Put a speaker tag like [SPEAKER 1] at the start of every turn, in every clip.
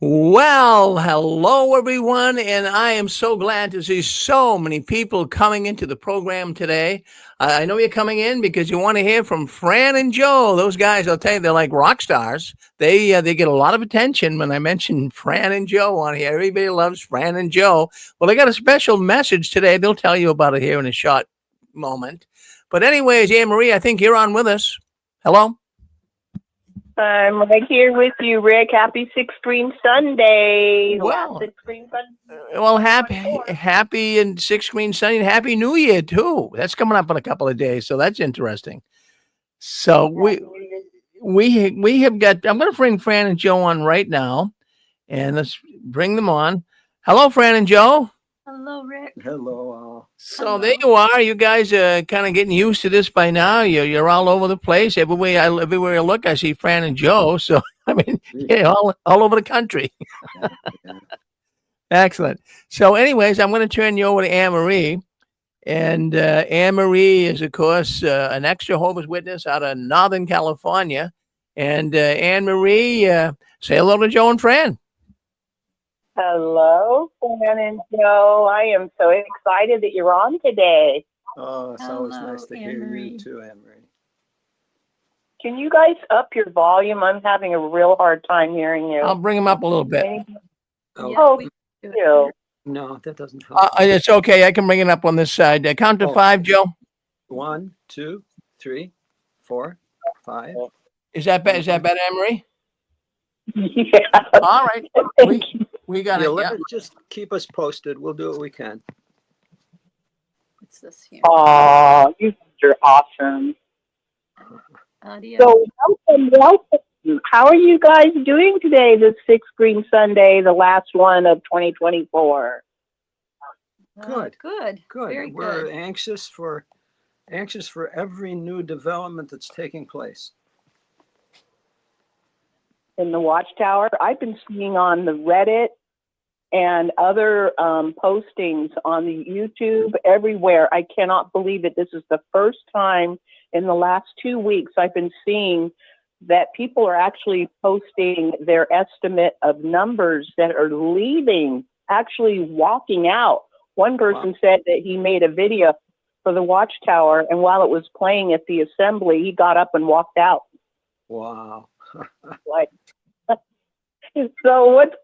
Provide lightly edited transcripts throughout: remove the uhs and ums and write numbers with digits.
[SPEAKER 1] Well, hello everyone, and I am so glad to see so many people coming into the program today. I know you're coming in because you want to hear from Fran and Joe. Those guys, I'll tell you, they're like rock stars. They get a lot of attention when I mention Fran and Joe on here. Everybody loves Fran and Joe. Well, they got a special message today. They'll tell you about it here in a short moment. But anyways, Anne Marie, I think you're on with us. Hello.
[SPEAKER 2] I'm right here with you, Rick. Happy Six Screen Sunday. The last
[SPEAKER 1] Well,
[SPEAKER 2] Six Screen Sunday.
[SPEAKER 1] Well, happy and Six Screen Sunday and Happy New Year too. That's coming up in a couple of days, so that's interesting. So we have got. I'm going to bring Fran and Joe on right now, and let's bring them on. Hello, Fran and Joe.
[SPEAKER 3] Hello, Rick.
[SPEAKER 4] Hello.
[SPEAKER 1] So there you are. You guys are kind of getting used to this by now. You're all over the place. Everywhere I look, I see Fran and Joe. So I mean, yeah, all over the country. Excellent. So, anyways, I'm going to turn you over to Anne Marie. And Anne Marie is, of course, an ex Jehovah's Witness out of Northern California. And Anne Marie, say hello to Joe and Fran.
[SPEAKER 2] Hello, Fran and Joe. I am so excited that you're on today.
[SPEAKER 4] Oh, it's always
[SPEAKER 3] Hello,
[SPEAKER 4] nice to hear
[SPEAKER 3] Anne-Marie.
[SPEAKER 4] you too, Anne-Marie.
[SPEAKER 2] Can you guys up your volume? I'm having a real hard time hearing you.
[SPEAKER 1] I'll bring him up a little bit.
[SPEAKER 2] Oh,
[SPEAKER 3] we do it.
[SPEAKER 2] you.
[SPEAKER 4] No, that doesn't help.
[SPEAKER 1] It's okay. I can bring it up on this side. Count to 5, Joe.
[SPEAKER 4] 1, 2, 3, 4, 5.
[SPEAKER 1] Is that better? Is that better, Anne Marie?
[SPEAKER 2] Yeah.
[SPEAKER 1] All right. We got
[SPEAKER 4] Yeah,
[SPEAKER 1] it. Yeah.
[SPEAKER 4] just keep us posted. We'll do what we can.
[SPEAKER 3] What's this here?
[SPEAKER 2] Aw, you guys are awesome.
[SPEAKER 3] Audio.
[SPEAKER 2] So welcome. How are you guys doing today, this Six Screen Sunday, the last one of 2024?
[SPEAKER 4] Good.
[SPEAKER 3] Good.
[SPEAKER 4] Good.
[SPEAKER 3] Very
[SPEAKER 4] We're
[SPEAKER 3] good.
[SPEAKER 4] anxious for every new development that's taking place.
[SPEAKER 2] In the Watchtower, I've been seeing on the Reddit and other postings on the YouTube everywhere. I cannot believe it. This is the first time in the last 2 weeks I've been seeing that people are actually posting their estimate of numbers that are leaving, actually walking out. One person said that he made a video for the Watchtower, and while it was playing at the assembly, he got up and walked out.
[SPEAKER 4] Wow.
[SPEAKER 2] Like, so what's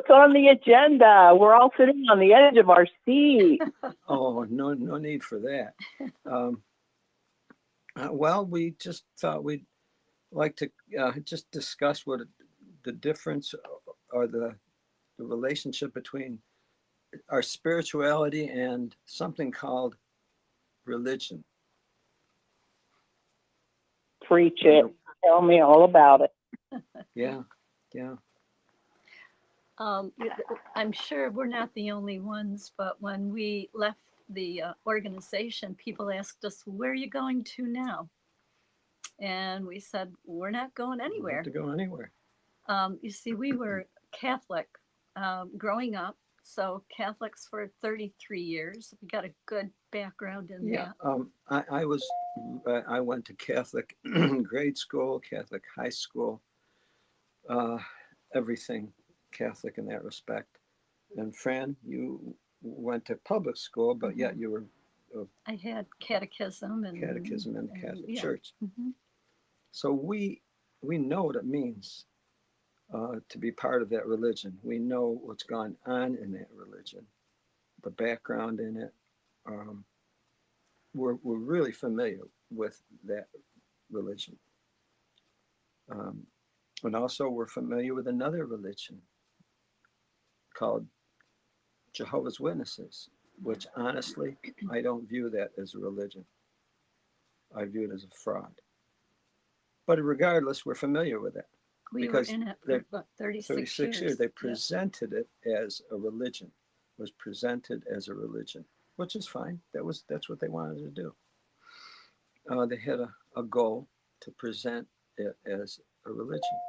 [SPEAKER 2] on the agenda? We're all sitting on the edge of our seat.
[SPEAKER 4] Oh, no need for that. Well, we just thought we'd like to just discuss what the difference or the relationship between our spirituality and something called religion.
[SPEAKER 2] Preach it. Tell me all about it.
[SPEAKER 4] Yeah.
[SPEAKER 3] I'm sure we're not the only ones, but when we left the organization, people asked us, "Where are you going to now?" And we said, "We're not going
[SPEAKER 4] Don't
[SPEAKER 3] anywhere."
[SPEAKER 4] have to go anywhere.
[SPEAKER 3] You see, we were Catholic growing up, so Catholics for 33 years. We got a good background in
[SPEAKER 4] Yeah.
[SPEAKER 3] that.
[SPEAKER 4] I went to Catholic grade school, Catholic high school, everything Catholic in that respect. And Fran, you went to public school, but yet you were
[SPEAKER 3] I had catechism and
[SPEAKER 4] Catholic
[SPEAKER 3] yeah.
[SPEAKER 4] Church.
[SPEAKER 3] Mhm.
[SPEAKER 4] So we know what it means to be part of that religion. We know what's gone on in that religion, the background in it. We're really familiar with that religion. And also we're familiar with another religion called Jehovah's Witnesses, which honestly, I don't view that as a religion. I view it as a fraud. But regardless, we're familiar with it.
[SPEAKER 3] We
[SPEAKER 4] because
[SPEAKER 3] were in it for about 36 years.
[SPEAKER 4] They presented it as a religion. It was presented as a religion, which is fine. That's what they wanted to do. They had a goal to present it as a religion.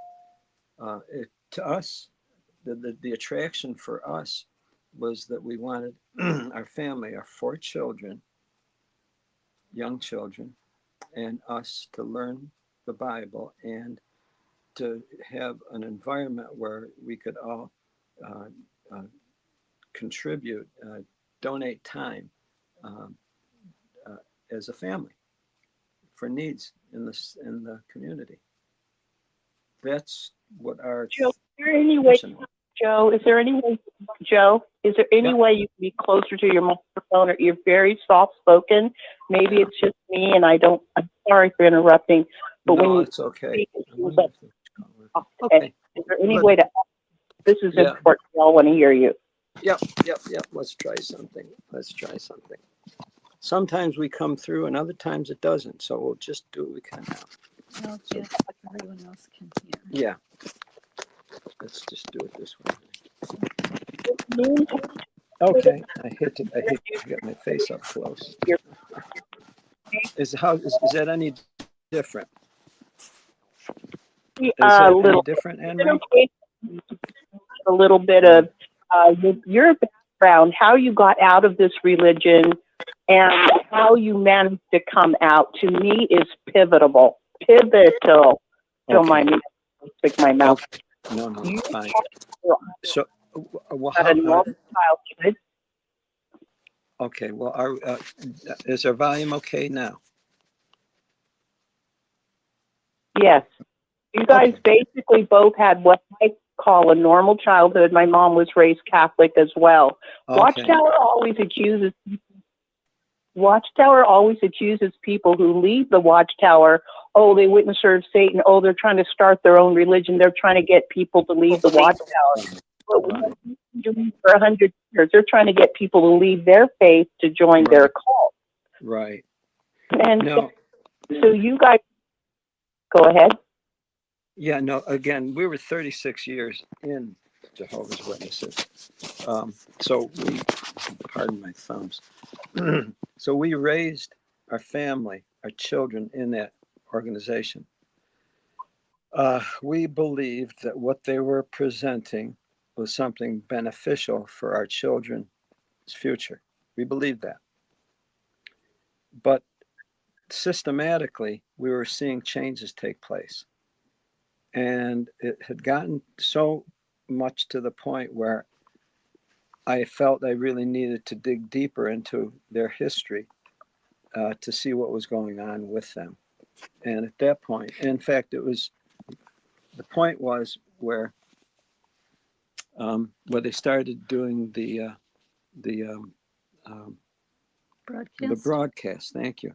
[SPEAKER 4] To us, the attraction for us was that we wanted our family, our 4 children, young children, and us to learn the Bible and to have an environment where we could all contribute, donate time um, as a family for needs in the community. That's what our
[SPEAKER 2] Joe, is there any way,
[SPEAKER 4] mission was.
[SPEAKER 2] Joe, is there any way,
[SPEAKER 4] Yeah.
[SPEAKER 2] way you can be closer to your microphone, or you're very soft spoken? Maybe it's just me and I'm sorry for interrupting, but when
[SPEAKER 4] No,
[SPEAKER 2] you
[SPEAKER 4] it's okay.
[SPEAKER 2] speak, it
[SPEAKER 4] I
[SPEAKER 2] seems
[SPEAKER 4] wonder
[SPEAKER 2] like,
[SPEAKER 4] if the okay.
[SPEAKER 2] is there any
[SPEAKER 4] Let-
[SPEAKER 2] way to, this is
[SPEAKER 4] Yeah.
[SPEAKER 2] important, we all want to hear you.
[SPEAKER 4] Yep. Let's try something. Sometimes we come through and other times it doesn't. So we'll just do what we can now.
[SPEAKER 3] Well,
[SPEAKER 4] So-
[SPEAKER 3] yes, everyone else can hear.
[SPEAKER 4] Yeah. Let's just do it this way. Okay. I hate to get my face up close. Is that any different? Is that any
[SPEAKER 2] Little,
[SPEAKER 4] different,
[SPEAKER 2] is it
[SPEAKER 4] Anne-Marie?
[SPEAKER 2] okay? A little bit of your background, how you got out of this religion, and how you managed to come out, to me is pivotal. Don't mind me, stick my mouth.
[SPEAKER 4] Okay. No,
[SPEAKER 2] You
[SPEAKER 4] it's fine. So, well,
[SPEAKER 2] had a normal childhood.
[SPEAKER 4] okay. Well, is our volume okay now?
[SPEAKER 2] Yes. You guys basically both had what I call a normal childhood. My mom was raised Catholic as well.
[SPEAKER 4] Okay.
[SPEAKER 2] Watchtower always accuses people who leave the Watchtower, oh, they wouldn't serve Satan, oh, they're trying to start their own religion, they're trying to get people to leave the Watchtower. But we have been doing for 100 years. They're trying to get people to leave their faith to join their cult.
[SPEAKER 4] Right.
[SPEAKER 2] And
[SPEAKER 4] No.
[SPEAKER 2] so you guys, go ahead.
[SPEAKER 4] Yeah. No. Again, we were 36 years in Jehovah's Witnesses. So we, pardon my thumbs. So we raised our family, our children in that organization. We believed that what they were presenting was something beneficial for our children's future. We believed that. But systematically, we were seeing changes take place. And it had gotten so much to the point where I felt I really needed to dig deeper into their history to see what was going on with them. And at that point, in fact, the point was where they started doing the broadcast. Thank you.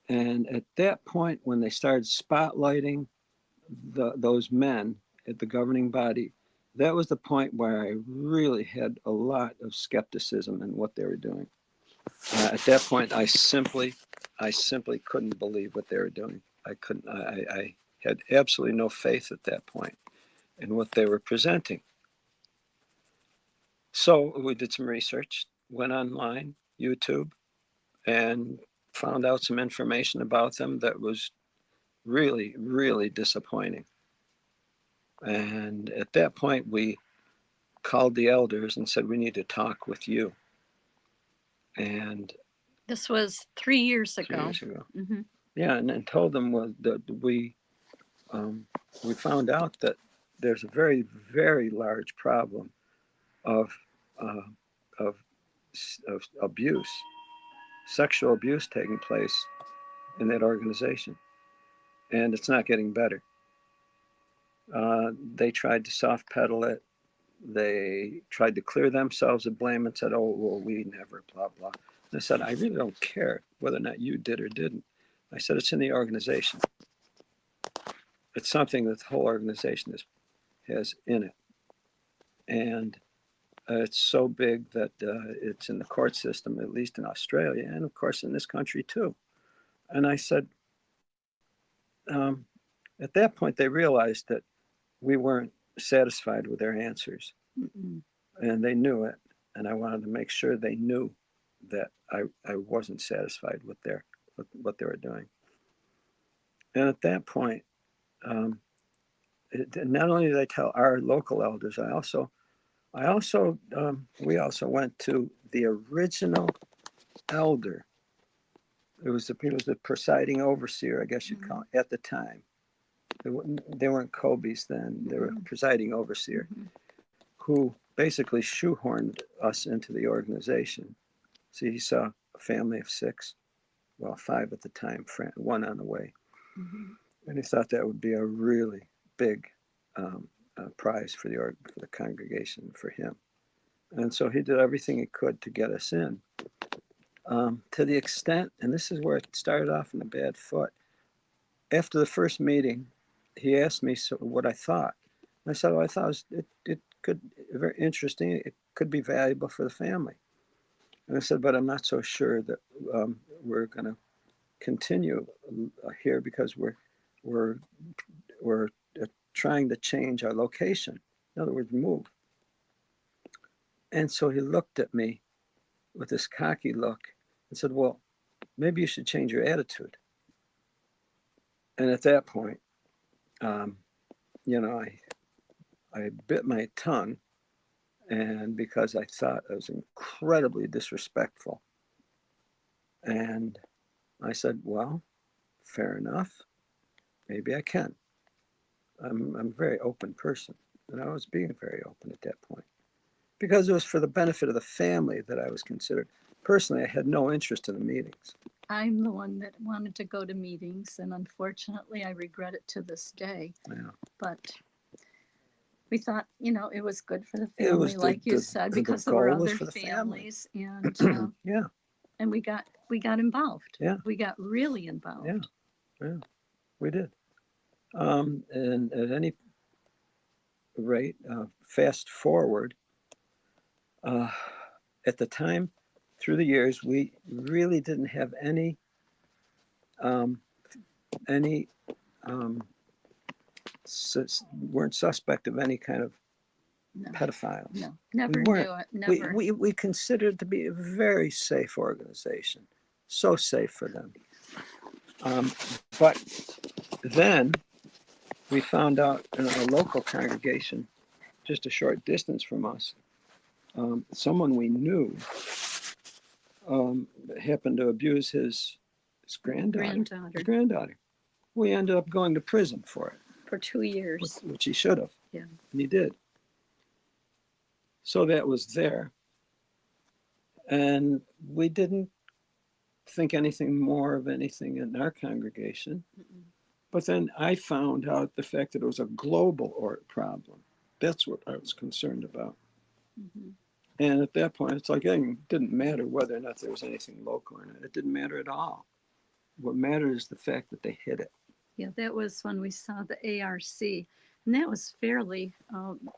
[SPEAKER 4] And at that point, when they started spotlighting those men at the governing body, that was the point where I really had a lot of skepticism in what they were doing. At that point, I simply couldn't believe what they were doing. I had absolutely no faith at that point in what they were presenting. So we did some research, went online, YouTube, and found out some information about them that was really, really disappointing. And at that point, we called the elders and said, we need to talk with you. And
[SPEAKER 3] this was 3 years ago.
[SPEAKER 4] 3 years ago.
[SPEAKER 3] Mm-hmm.
[SPEAKER 4] Yeah, and told them that we found out that there's a very, very large problem of abuse, sexual abuse taking place in that organization, and it's not getting better. They tried to soft pedal it. They tried to clear themselves of blame and said, "Oh, well, we never, blah blah." And I said, "I really don't care whether or not you did or didn't." I said, "It's in the organization. It's something that the whole organization has in it, and it's so big that it's in the court system, at least in Australia, and of course in this country too." And I said, at that point, they realized that we weren't satisfied with their answers.
[SPEAKER 3] Mm-mm.
[SPEAKER 4] And they knew it. And I wanted to make sure they knew that I wasn't satisfied with what they were doing. And at that point, not only did I tell our local elders, we also went to the original elder. He was the presiding overseer, I guess you'd call it, at the time. they weren't Kobe's then. They were presiding overseer,
[SPEAKER 3] Mhm.
[SPEAKER 4] who basically shoehorned us into the organization. See, he saw a family of 6, well, 5 at the time, 1 on the way.
[SPEAKER 3] Mhm.
[SPEAKER 4] And he thought that would be a really big prize for the congregation, for him. And so he did everything he could to get us in. To the extent, and this is where it started off in a bad foot. After the first meeting, he asked me what I thought. And I said, well, I thought it could be very interesting. It could be valuable for the family. And I said, but I'm not so sure that we're going to continue here because we're trying to change our location. In other words, move. And so he looked at me with this cocky look and said, well, maybe you should change your attitude. And at that point, you know, I bit my tongue, and because I thought I was incredibly disrespectful. And I said, well, fair enough. Maybe I can. I'm a very open person, and I was being very open at that point because it was for the benefit of the family that I was considered. Personally, I had no interest in the meetings.
[SPEAKER 3] I'm the one that wanted to go to meetings, and unfortunately, I regret it to this day.
[SPEAKER 4] Yeah.
[SPEAKER 3] But we thought, it was good for the
[SPEAKER 4] It
[SPEAKER 3] family,
[SPEAKER 4] was
[SPEAKER 3] like you said, because there were
[SPEAKER 4] goal was
[SPEAKER 3] other
[SPEAKER 4] for the family.
[SPEAKER 3] families, and
[SPEAKER 4] Yeah.
[SPEAKER 3] and we got involved.
[SPEAKER 4] Yeah.
[SPEAKER 3] We got really involved.
[SPEAKER 4] Yeah, we did. And at any rate, fast forward, at the time, through the years, we really didn't have any weren't suspect of any kind of
[SPEAKER 3] No,
[SPEAKER 4] pedophiles.
[SPEAKER 3] no, never
[SPEAKER 4] We weren't.
[SPEAKER 3] knew it. Never.
[SPEAKER 4] We considered it to be a very safe organization, so safe for them. But then we found out in a local congregation, just a short distance from us, someone we knew happened to abuse his granddaughter. His granddaughter. We ended up going to prison for it.
[SPEAKER 3] For 2 years.
[SPEAKER 4] Which he should have.
[SPEAKER 3] Yeah.
[SPEAKER 4] And he did. So that was there. And we didn't think anything more of anything in our congregation.
[SPEAKER 3] Mm-mm.
[SPEAKER 4] But then I found out the fact that it was a global problem. That's what I was concerned about.
[SPEAKER 3] Mm-hmm.
[SPEAKER 4] And at that point, it's like it didn't matter whether or not there was anything local or not. It didn't matter at all. What mattered is the fact that they hid it.
[SPEAKER 3] Yeah, that was when we saw the ARC. And that was fairly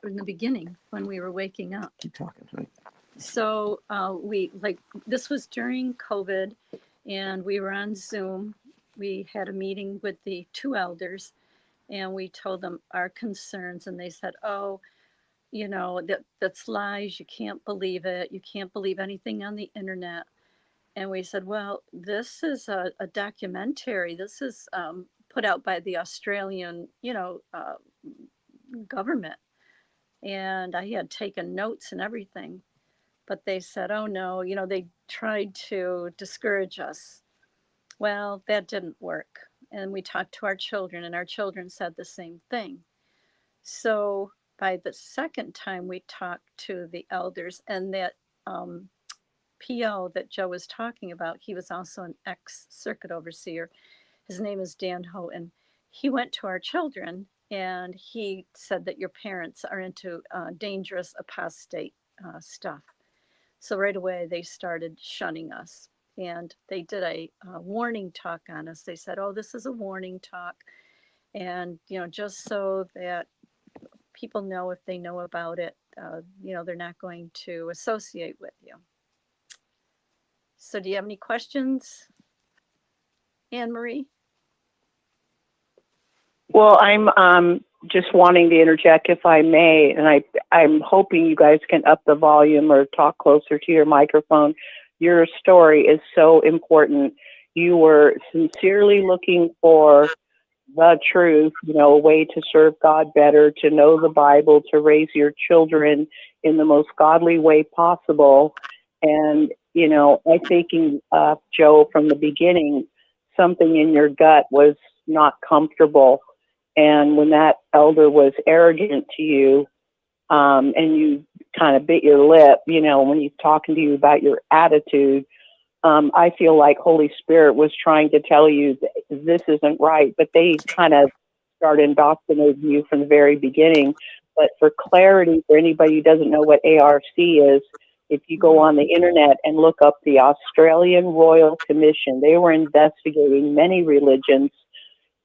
[SPEAKER 3] in the beginning when we were waking up.
[SPEAKER 4] Keep talking, honey.
[SPEAKER 3] So this was during COVID, and we were on Zoom. We had a meeting with the 2 elders, and we told them our concerns, and they said, oh, that's lies. You can't believe it. You can't believe anything on the internet. And we said, well, this is a documentary. This is put out by the Australian, government. And I had taken notes and everything. But they said, oh, no, they tried to discourage us. Well, that didn't work. And we talked to our children, and our children said the same thing. So by the second time we talked to the elders, and that PO that Joe was talking about, he was also an ex-circuit overseer. His name is Dan Houghton. He went to our children, and he said that your parents are into dangerous apostate stuff. So right away, they started shunning us, and they did a warning talk on us. They said, oh, this is a warning talk. And, just so that people know, if they know about it, they're not going to associate with you. So do you have any questions, Anne-Marie?
[SPEAKER 2] Well, I'm just wanting to interject, if I may, and I'm hoping you guys can up the volume or talk closer to your microphone. Your story is so important. You were sincerely looking for the truth, a way to serve God better, to know the Bible, to raise your children in the most godly way possible. And, I thinking, Joe, from the beginning, something in your gut was not comfortable. And when that elder was arrogant to you, and you kind of bit your lip, you know, when he's talking to you about your attitude, I feel like Holy Spirit was trying to tell you that this isn't right, but they kind of started indoctrinating you from the very beginning. But for clarity, for anybody who doesn't know what ARC is, if you go on the internet and look up the Australian Royal Commission, they were investigating many religions,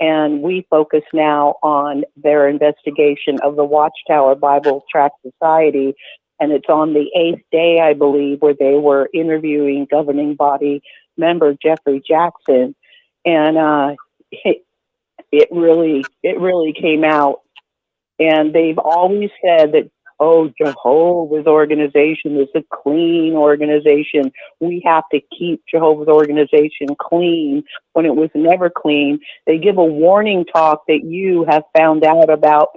[SPEAKER 2] and we focus now on their investigation of the Watchtower Bible Tract Society. And it's on the 8th day, I believe, where they were interviewing governing body member Jeffrey Jackson. And it really came out. And they've always said that, oh, Jehovah's organization is a clean organization. We have to keep Jehovah's organization clean, when it was never clean. They give a warning talk that you have found out about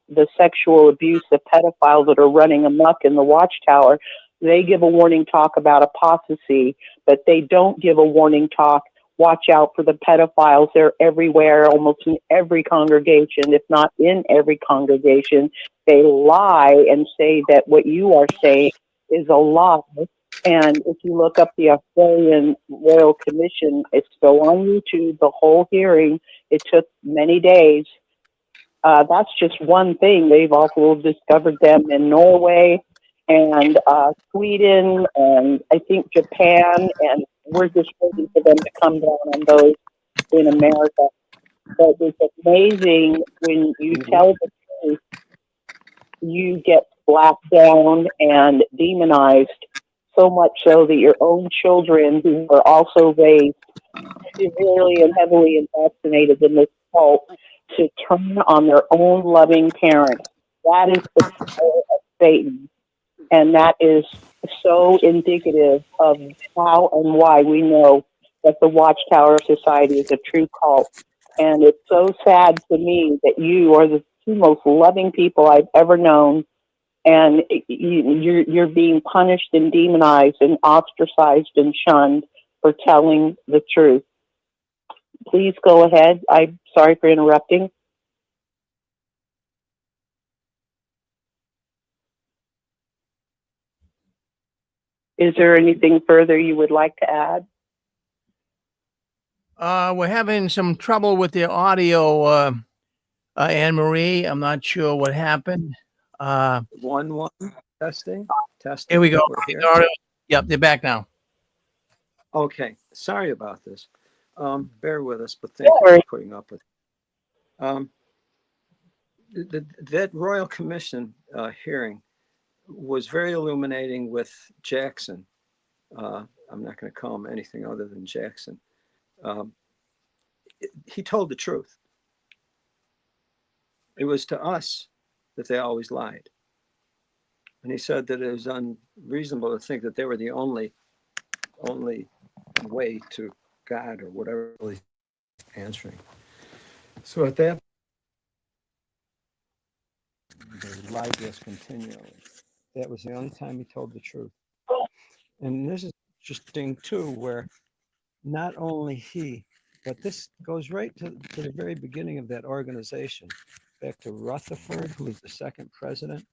[SPEAKER 2] the sexual abuse of pedophiles that are running amok in the Watchtower. They give a warning talk about apostasy, but they don't give a warning talk. Watch out for the pedophiles. They're everywhere, almost in every congregation, if not in every congregation. They lie and say that what you are saying is a lie. And if you look up the Australian Royal Commission, it's still on YouTube, the whole hearing. It took many days. That's just one thing. They've also discovered them in Norway and Sweden, and I think Japan, and we're just waiting for them to come down on those in America. But it's amazing when you tell the truth, you get slapped down and demonized, so much so that your own children, who are also raised severely and heavily indoctrinated in this cult, to turn on their own loving parents. That is the power of Satan. And that is so indicative of how and why we know that the Watchtower Society is a true cult. And it's so sad to me that you are the two most loving people I've ever known, and you're being punished and demonized and ostracized and shunned for telling the truth. Please go ahead. I'm sorry for interrupting. Is there anything further you would like to add?
[SPEAKER 1] We're having some trouble with the audio, Anne Marie. I'm not sure what happened.
[SPEAKER 4] 1-1 testing.
[SPEAKER 1] Here we go.
[SPEAKER 4] We're here.
[SPEAKER 1] Yep, they're back now.
[SPEAKER 4] Okay, sorry about this. Bear with us, but thank you for putting up with it. That Royal Commission hearing was very illuminating with Jackson. I'm not going to call him anything other than Jackson. He told the truth. It was to us that they always lied. And he said that it was unreasonable to think that they were the only way to God or whatever really answering. So at that, they lied to us continually. That was the only time he told the truth. And this is interesting too, where not only he, but this goes right to the very beginning of that organization, back to Rutherford, who was the second president.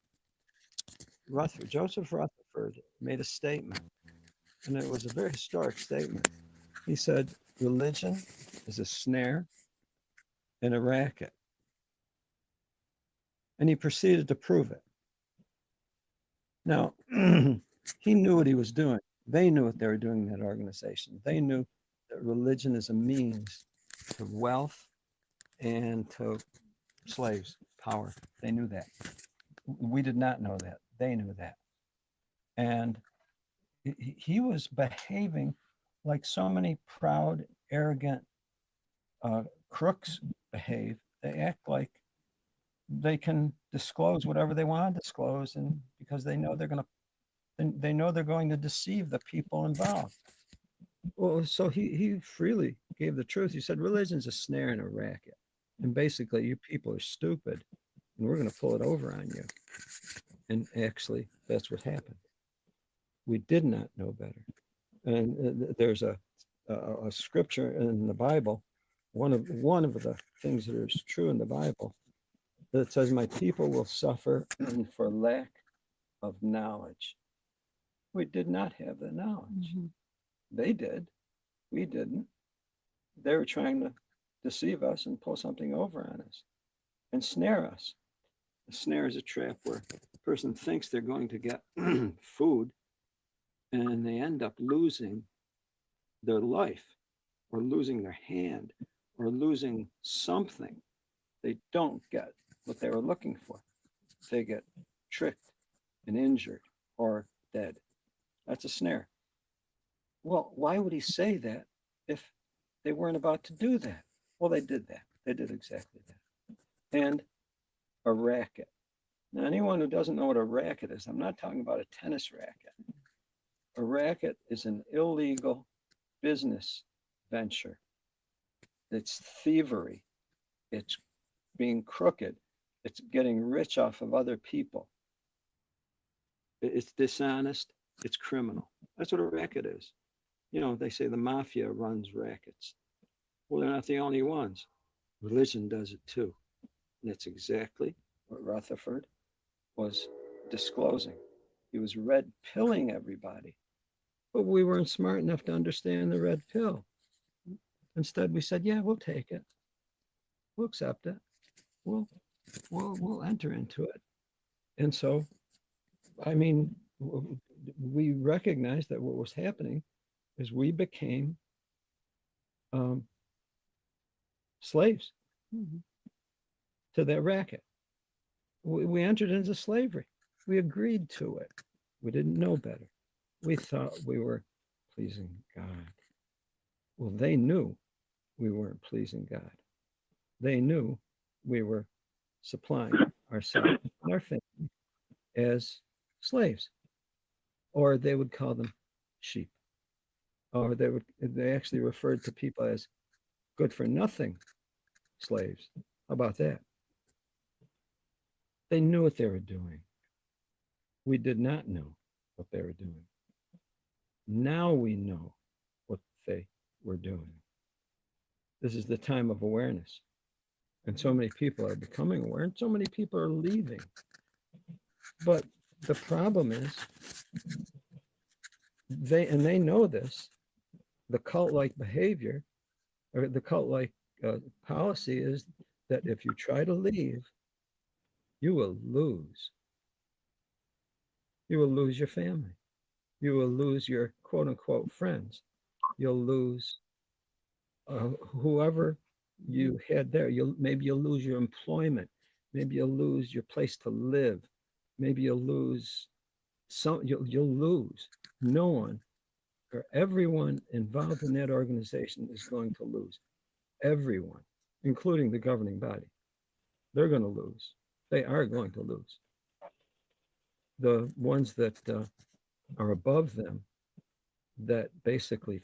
[SPEAKER 4] Joseph Rutherford made a statement, and it was a very historic statement. He said, religion is a snare and a racket. And he proceeded to prove it. Now, he knew what he was doing. They knew what they were doing in that organization. They knew that religion is a means to wealth and to slaves, power. They knew that. We did not know that. They knew that. And he was behaving like so many proud, arrogant crooks behave. They act like they can disclose whatever they want to disclose, and because they know they're going to deceive the people involved. Well, so he freely gave the truth. He said religion's a snare and a racket, and basically you people are stupid, and we're going to pull it over on you. And actually, that's what happened. We did not know better. And there's a scripture in the Bible one of the things that is true in the Bible, that says, "My people will suffer for lack of knowledge." We did not have the knowledge. They did. We didn't. They were trying to deceive us and pull something over on us and snare us. A snare is a trap where a person thinks they're going to get food and they end up losing their life or losing their hand or losing something. They don't get what they were looking for. They get tricked and injured or dead. That's a snare. Well, why would he say that if they weren't about to do that? Well, they did that. They did exactly that. And a racket. Now, anyone who doesn't know what a racket is, I'm not talking about a tennis racket. A racket is an illegal business venture. It's thievery. It's being crooked. It's getting rich off of other people. It's dishonest. It's criminal. That's what a racket is. You know, they say the mafia runs rackets. Well, they're not the only ones. Religion does it too. And that's exactly what Rutherford was disclosing. He was red pilling everybody. But we weren't smart enough to understand the red pill. Instead, we said, yeah, we'll take it. We'll accept it. We'll enter into it. And so, I mean, we recognized that what was happening is we became slaves to that racket. We entered into slavery. We agreed to it. We didn't know better. We thought we were pleasing God. Well, they knew we weren't pleasing God. They knew we were supplying ourselves and our family as slaves, or they would call them sheep, or they actually referred to people as good for nothing slaves. How about that? They knew what they were doing. We did not know what they were doing. Now we know what they were doing. This is the time of awareness. And so many people are becoming aware, and so many people are leaving. But the problem is, they know this, the cult-like behavior, or the cult-like policy is that if you try to leave, you will lose. You will lose your family. You will lose your quote-unquote friends. You'll lose whoever you had there. Maybe you'll lose your employment. Maybe you'll lose your place to live. Maybe you'll lose you'll lose. No one or everyone involved in that organization is going to lose. Everyone, including the governing body. They're going to lose. They are going to lose. The ones that are above them, that basically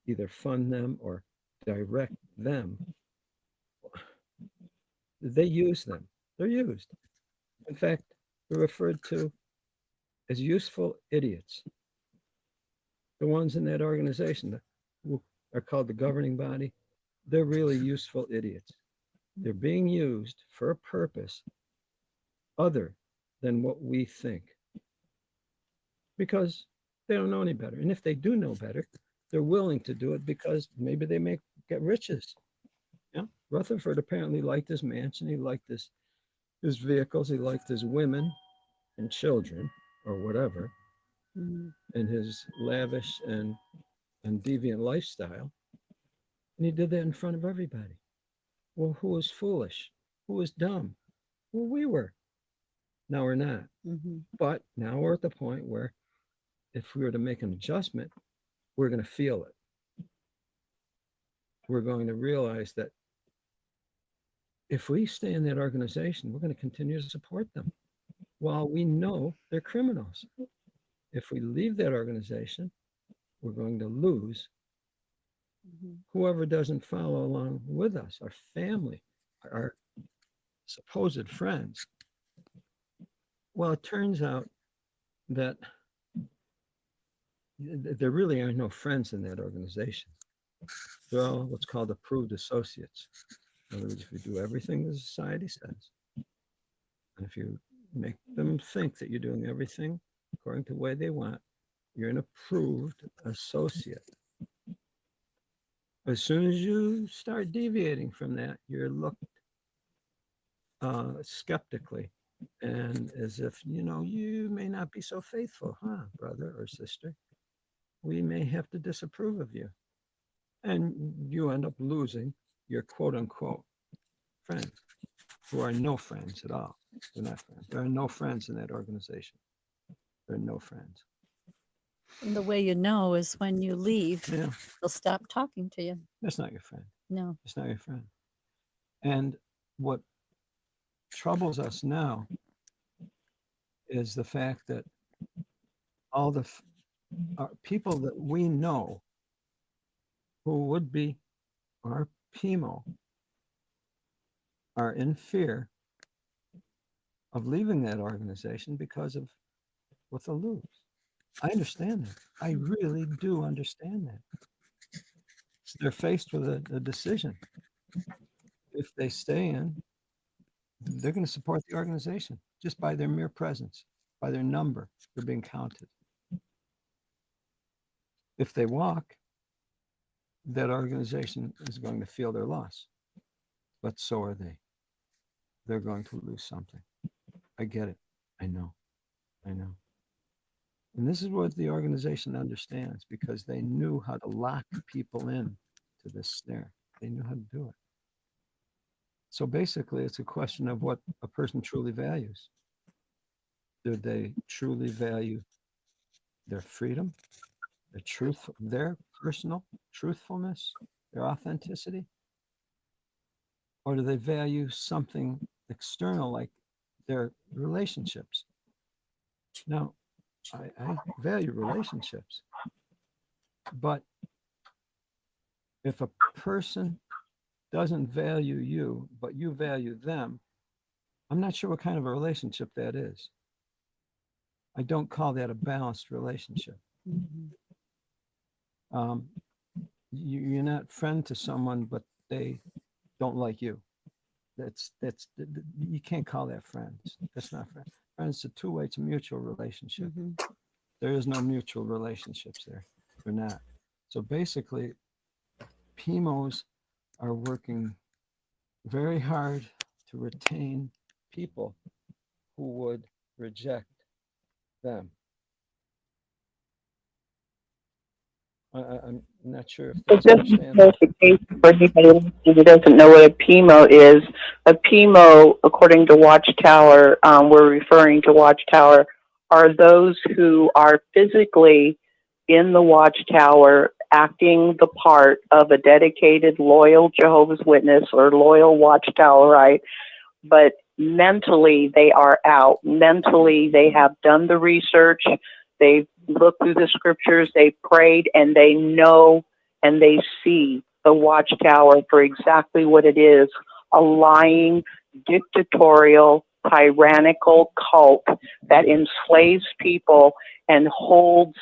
[SPEAKER 4] either fund them or direct them, they use them. They're used. In fact, they're referred to as useful idiots. The ones in that organization who are called the governing body, they're really useful idiots. They're being used for a purpose other than what we think, because they don't know any better. And if they do know better, they're willing to do it because maybe they may get riches. Yeah, Rutherford apparently liked his mansion. He liked his vehicles. He liked his women and children or whatever, and his lavish and deviant lifestyle. And he did that in front of everybody. Well, who was foolish? Who was dumb? Well, we were. Now we're not. But now we're at the point where if we were to make an adjustment, we're going to feel it. We're going to realize that if we stay in that organization, we're going to continue to support them while we know they're criminals. If we leave that organization, we're going to lose whoever doesn't follow along with us, our family, our supposed friends. Well, it turns out that there really are no friends in that organization. They're all what's called approved associates. In other words, if you do everything the society says, and if you make them think that you're doing everything according to the way they want, you're an approved associate. As soon as you start deviating from that, you're looked skeptically and as if, you may not be so faithful, huh, brother or sister? We may have to disapprove of you. And you end up losing your quote unquote friends, who are no friends at all. They're not friends. There are no friends in that organization. There are no friends.
[SPEAKER 3] And the way you know is when you leave,
[SPEAKER 4] Yeah,
[SPEAKER 3] they'll stop talking to you.
[SPEAKER 4] that's not your friend.
[SPEAKER 3] No.
[SPEAKER 4] It's not your friend. And what troubles us now is the fact that all the people that we know who would be our PMO are in fear of leaving that organization because of what they'll lose. I understand that. I really do understand that. So they're faced with a decision. If they stay in, they're going to support the organization just by their mere presence, by their number. They're being counted. If they walk, that organization is going to feel their loss. But so are they. They're going to lose something. I get it. I know. I know. And this is what the organization understands because they knew how to lock people in to this snare. They knew how to do it. So basically, it's a question of what a person truly values. Do they truly value their freedom, their truth, their personal truthfulness, their authenticity? Or do they value something external like their relationships? Now, I value relationships, but if a person doesn't value you, but you value them, I'm not sure what kind of a relationship that is. I don't call that a balanced relationship.
[SPEAKER 3] Mm-hmm.
[SPEAKER 4] You're not friend to someone, but they don't like you. That's you can't call that friends. That's not friends. Friends, it's a two-way, it's a mutual relationship.
[SPEAKER 3] Mm-hmm.
[SPEAKER 4] There is no mutual relationships there. They're not. So basically, PMOs are working very hard to retain people who would reject them. I'm not sure if
[SPEAKER 2] So
[SPEAKER 4] that's
[SPEAKER 2] just in
[SPEAKER 4] understandable.
[SPEAKER 2] clarification for anybody listening who doesn't know what a PMO is, a PMO, according to Watchtower, we're referring to Watchtower, are those who are physically in the Watchtower acting the part of a dedicated, loyal Jehovah's Witness or loyal Watchtowerite, but mentally they are out. Mentally they have done the research, they've looked through the scriptures, they've prayed, and they know and they see the Watchtower for exactly what it is, a lying, dictatorial, tyrannical cult that enslaves people and holds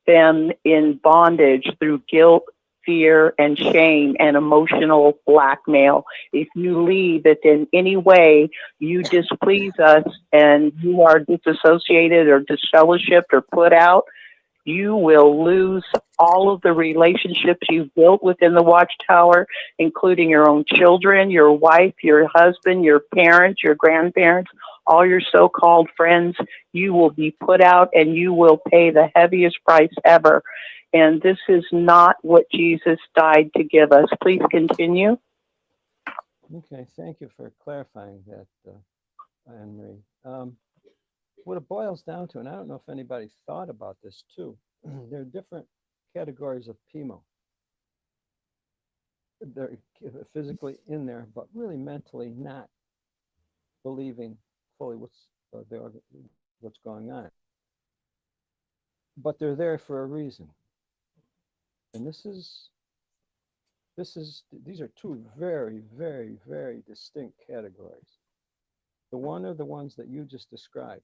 [SPEAKER 2] them in bondage through guilt, fear, and shame and emotional blackmail. If you leave, if in any way you displease us and you are disassociated or disfellowshipped or put out, you will lose all of the relationships you've built within the Watchtower, including your own children, your wife, your husband, your parents, your grandparents, all your so-called friends. You will be put out and you will pay the heaviest price ever. And this is not what Jesus died to give us. Please continue.
[SPEAKER 4] Okay, thank you for clarifying that, Anne-Marie. What it boils down to, and I don't know if anybody thought about this too, there are different categories of PMO. They're physically in there, but really mentally not believing fully what's going on. But they're there for a reason. And these are two very, very, very distinct categories. The one are the ones that you just described.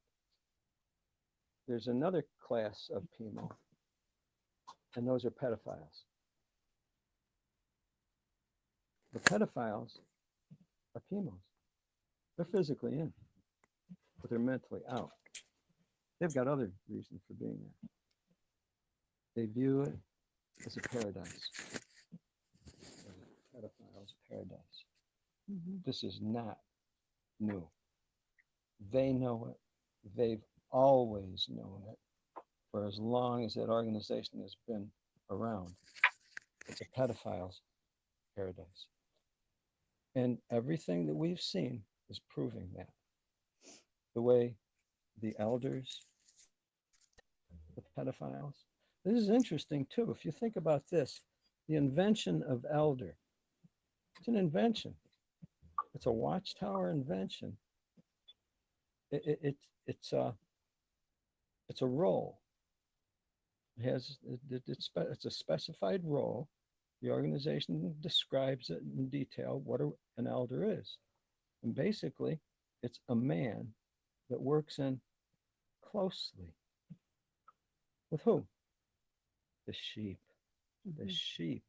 [SPEAKER 4] There's another class of PMO, and those are pedophiles. The pedophiles are chemos. They're physically in, but they're mentally out. They've got other reasons for being there. They view it as a paradise, as a pedophile's paradise. This is not new. They know it. They've always known it for as long as that organization has been around. It's a pedophile's paradise. And everything that we've seen is proving that. The way the elders, the pedophiles. This is interesting too. If you think about this, the invention of elder, it's an invention. It's a Watchtower invention. It's a role. It's a specified role. The organization describes it in detail what an elder is. And basically, it's a man that works in closely with who? The sheep. The sheep.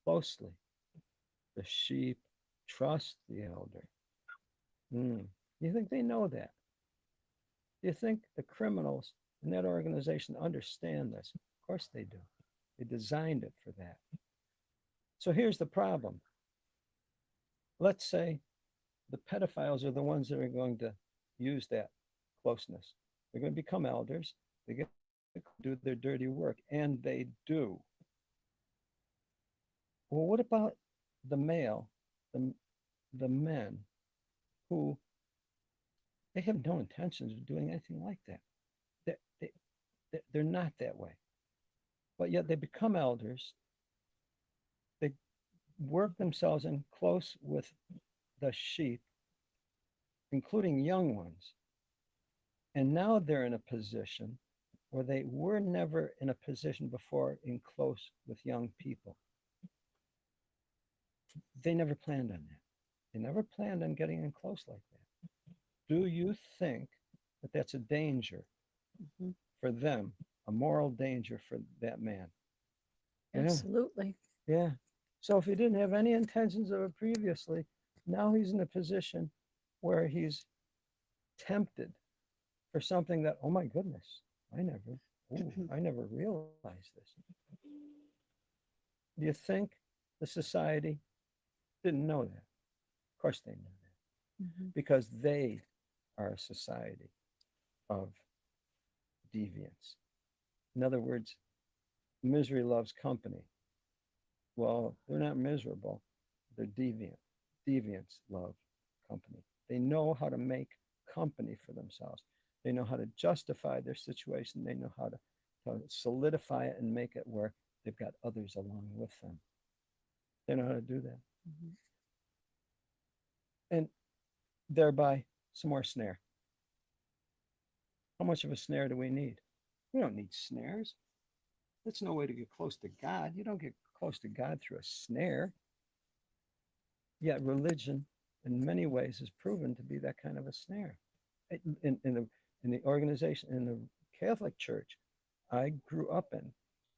[SPEAKER 4] Closely. The sheep trust the elder. You think they know that? Do you think the criminals in that organization understand this? Of course they do. They designed it for that. So here's the problem. Let's say the pedophiles are the ones that are going to use that closeness. They're going to become elders. They get to do their dirty work, and they do. Well, what about the male, the men who they have no intentions of doing anything like that? They're not that way. But yet they become elders. They work themselves in close with the sheep, including young ones. And now they're in a position where they were never in a position before in close with young people. They never planned on that. They never planned on getting in close like that. Do you think that that's a danger for them, a moral danger for that man?
[SPEAKER 3] Absolutely.
[SPEAKER 4] Yeah. So if he didn't have any intentions of it previously, now he's in a position where he's tempted for something that, oh my goodness, I never realized this. Do you think the society didn't know that? Of course they knew that, because they are a society of deviance. In other words, misery loves company. Well, they're not miserable. They're deviant. Deviants love company. They know how to make company for themselves. They know how to justify their situation. They know how to solidify it and make it where they've got others along with them. They know how to do that. And thereby, some more snare. How much of a snare do we need? We don't need snares. That's no way to get close to God. You don't get close to God through a snare. Yet religion, in many ways, is proven to be that kind of a snare. In the organization, in the Catholic Church I grew up in,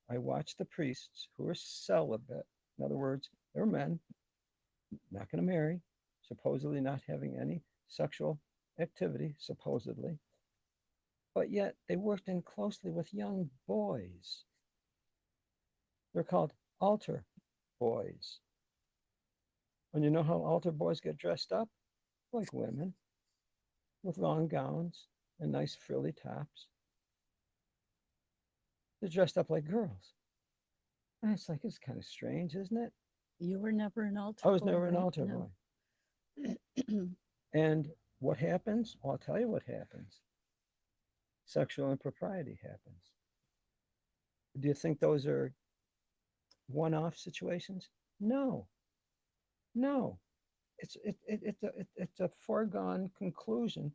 [SPEAKER 4] I watched the priests who were celibate. In other words, they were men, not going to marry, supposedly not having any sexual activity, supposedly. But yet they worked in closely with young boys. They're called altar boys. And you know how altar boys get dressed up? Like women, with long gowns and nice frilly tops. They're dressed up like girls. And it's like, it's kind of strange, isn't it?
[SPEAKER 3] You were never an altar
[SPEAKER 4] I was
[SPEAKER 3] boy,
[SPEAKER 4] never an
[SPEAKER 3] right?
[SPEAKER 4] altar boy. And what happens? Well, I'll tell you what happens. Sexual impropriety happens. Do you think those are one-off situations? No. It's a foregone conclusion.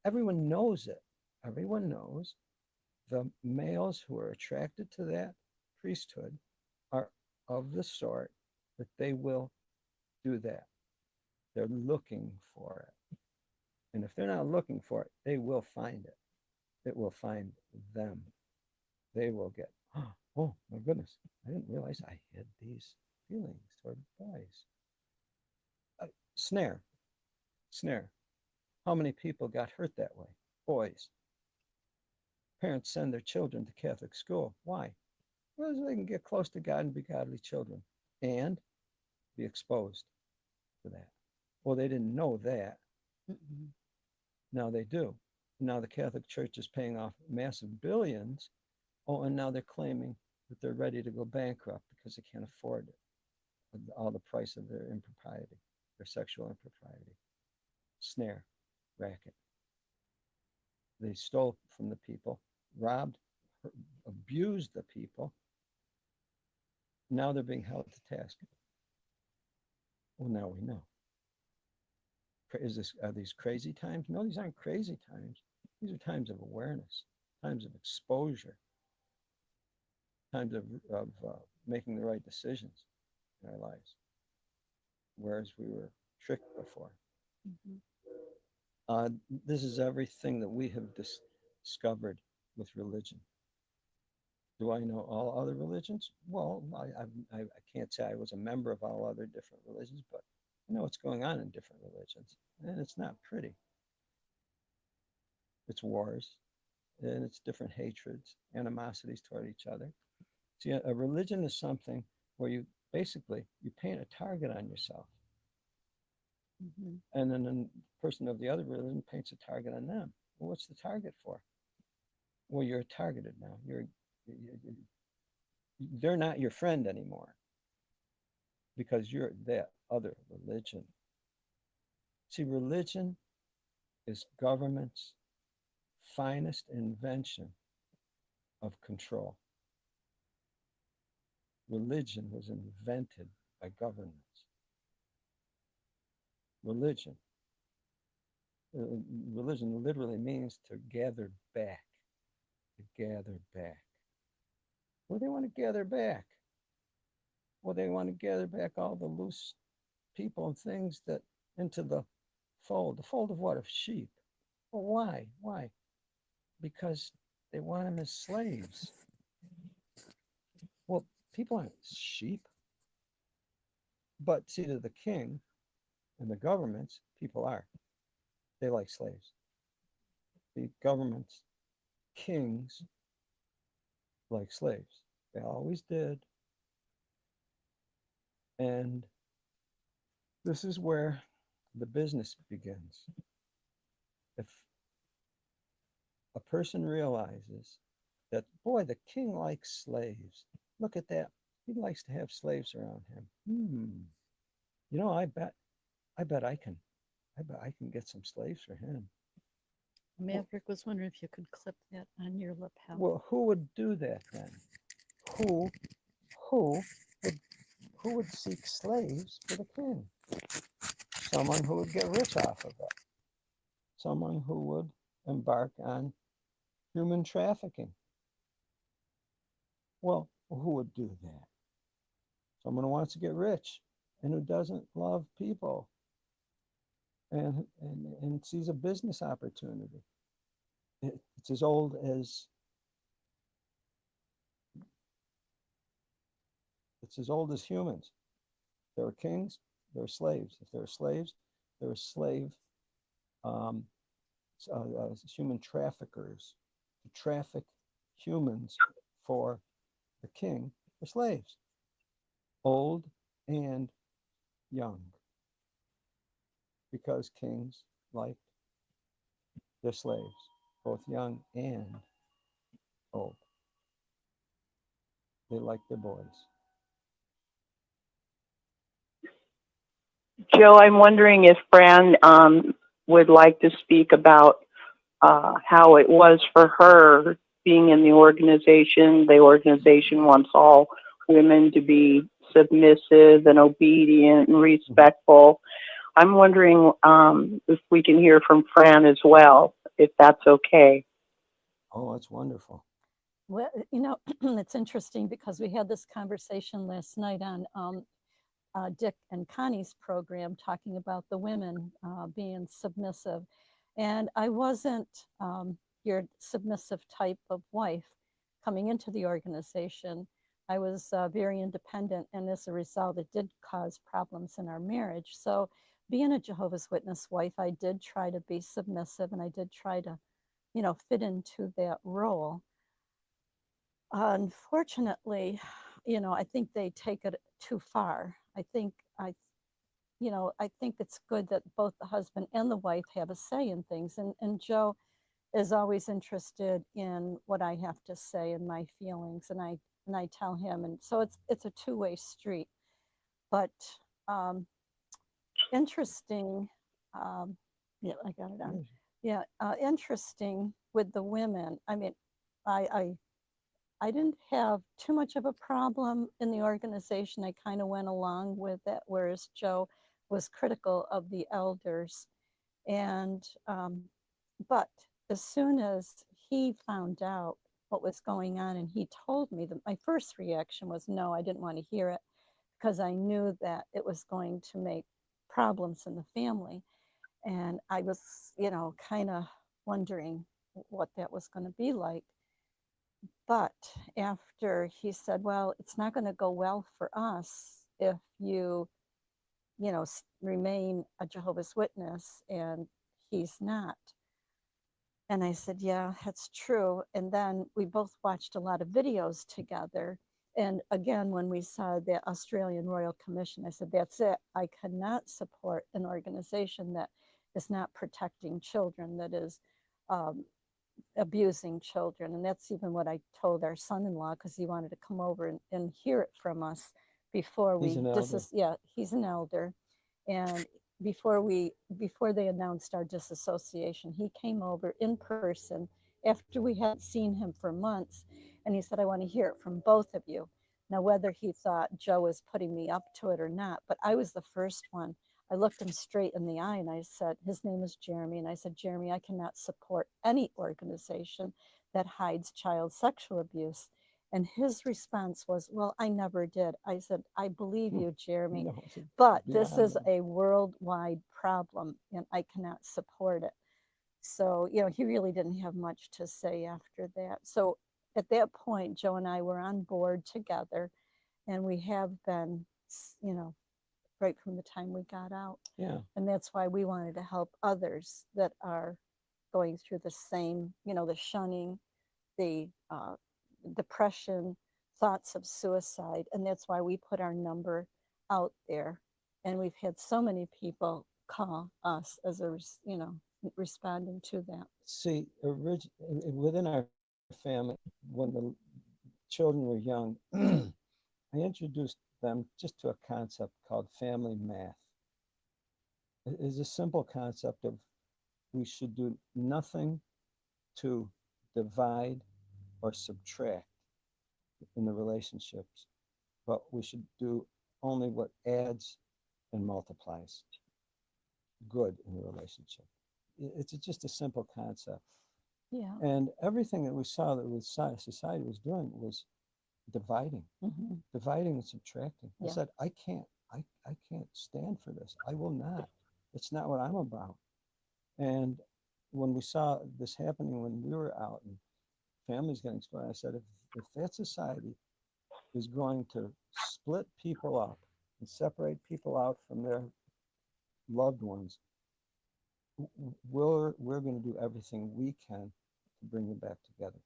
[SPEAKER 4] Everyone knows it. Everyone knows the males who are attracted to that priesthood are of the sort that they will do that. They're looking for it. And if they're not looking for it, they will find it. It will find them. They will get, oh my goodness, I didn't realize I hid these feelings toward boys. Snare. How many people got hurt that way? Boys. Parents send their children to Catholic school. Why? Well, so they can get close to God and be godly children and be exposed to that. Well, they didn't know that. Now they do. Now the Catholic Church is paying off massive billions. Oh, and now they're claiming that they're ready to go bankrupt because they can't afford it. All the price of their impropriety, their sexual impropriety. Snare, racket. They stole from the people, robbed, abused the people. Now they're being held to task. Well, now we know. Are these crazy times? No, these aren't crazy times. These are times of awareness, times of exposure, times of making the right decisions in our lives, whereas we were tricked before. This is everything that we have discovered with religion. Do I know all other religions? Well, I can't say I was a member of all other different religions, but I know what's going on in different religions, and it's not pretty. It's wars, and it's different hatreds, animosities toward each other. See, a religion is something where you basically paint a target on yourself, and then the person of the other religion paints a target on them. Well, what's the target for? Well, you're targeted now. They're not your friend anymore because you're that other religion. See, religion is government's finest invention of control. Religion was invented by governments. Religion literally means to gather back. To gather back. Well, they want to gather back. Well, they want to gather back all the loose people and things that into the fold. The fold of what? Of sheep. Well, why? Why? Because they want them as slaves. Well, people aren't sheep. But see, to the king and the governments, people are. They like slaves. The governments, kings, like slaves. They always did. And this is where the business begins. If a person realizes that, boy, the king likes slaves. Look at that. He likes to have slaves around him. You know, I bet I can get some slaves for him.
[SPEAKER 3] Maverick was wondering if you could clip that on your lapel.
[SPEAKER 4] Well, who would do that then? Who would seek slaves for the king? Someone who would get rich off of it. Someone who would embark on human trafficking. Well, who would do that? Someone who wants to get rich and who doesn't love people and sees a business opportunity. It's as old as humans. There are kings, there are slaves. If there are slaves, there are human traffickers to traffic humans for the king for slaves, old and young, because kings liked their slaves, both young and old. They liked their boys.
[SPEAKER 2] Joe, I'm wondering if Fran would like to speak about how it was for her being in the organization. The organization wants all women to be submissive and obedient and respectful. I'm wondering if we can hear from Fran as well, if that's okay.
[SPEAKER 4] Oh, that's wonderful.
[SPEAKER 3] Well, you know, it's interesting because we had this conversation last night on Dick and Connie's program talking about the women being submissive. And I wasn't your submissive type of wife coming into the organization, I was very independent, and as a result, it did cause problems in our marriage. So, being a Jehovah's Witness wife, I did try to be submissive, and I did try to, fit into that role. Unfortunately, I think they take it too far. I think it's good that both the husband and the wife have a say in things. And Joe is always interested in what I have to say and my feelings, and I tell him, and so it's a two-way street. But um, interesting, yeah, I got it on. Yeah, interesting with the women. I mean, I I didn't have too much of a problem in the organization. I kind of went along with it, whereas Joe was critical of the elders. And, but as soon as he found out what was going on and he told me, that my first reaction was no, I didn't want to hear it because I knew that it was going to make problems in the family. And I was, kind of wondering what that was going to be like. But after he said, well, it's not going to go well for us if you, remain a Jehovah's Witness and he's not. And I said, yeah, that's true. And then we both watched a lot of videos together. And again, when we saw the Australian Royal Commission, I said, that's it. I cannot support an organization that is not protecting children, that is abusing children. And that's even what I told our son-in-law, because he wanted to come over and hear it from us before we he's an elder. And before they announced our disassociation, he came over in person after we hadn't seen him for months, and he said, I want to hear it from both of you. Now, whether he thought Joe was putting me up to it or not, but I was the first one. I looked him straight in the eye and I said, his name is Jeremy. And I said, Jeremy, I cannot support any organization that hides child sexual abuse. And his response was, well, I never did. I said, I believe you, Jeremy, but this is a worldwide problem and I cannot support it. So, he really didn't have much to say after that. So at that point, Joe and I were on board together, and we have been, right from the time we got out.
[SPEAKER 4] Yeah.
[SPEAKER 3] And that's why we wanted to help others that are going through the same, the shunning, the depression, thoughts of suicide. And that's why we put our number out there. And we've had so many people call us as responding to that.
[SPEAKER 4] See, within our family, when the children were young, I introduced them just to a concept called family math. It is a simple concept of we should do nothing to divide or subtract in the relationships, but we should do only what adds and multiplies good in the relationship. It's just a simple concept.
[SPEAKER 3] Yeah.
[SPEAKER 4] And everything that we saw that society was doing was dividing and subtracting. I said, I can't stand for this. I will not. It's not what I'm about. And when we saw this happening when we were out and families getting split, I said, if that society is going to split people up and separate people out from their loved ones, we're going to do everything we can to bring them back together.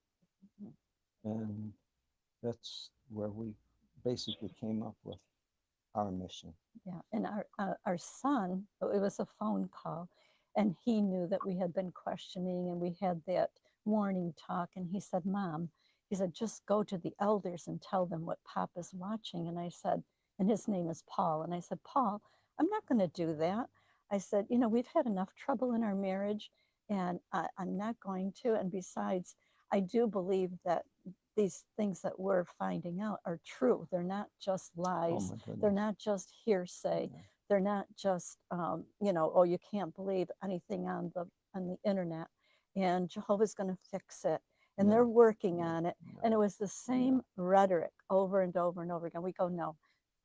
[SPEAKER 4] And that's where we basically came up with our mission.
[SPEAKER 3] Yeah, and our son, it was a phone call, and he knew that we had been questioning, and we had that morning talk, and he said, Mom, he said, just go to the elders and tell them what Papa's watching. And I said, and his name is Paul, and I said, Paul, I'm not going to do that. I said, we've had enough trouble in our marriage, and I'm not going to. And besides, I do believe that these things that we're finding out are true. They're not just lies. They're not just hearsay. Yeah. They're not just, oh, you can't believe anything on the internet. And Jehovah's going to fix it. And they're working on it. And it was the same rhetoric over and over and over again. We go, no.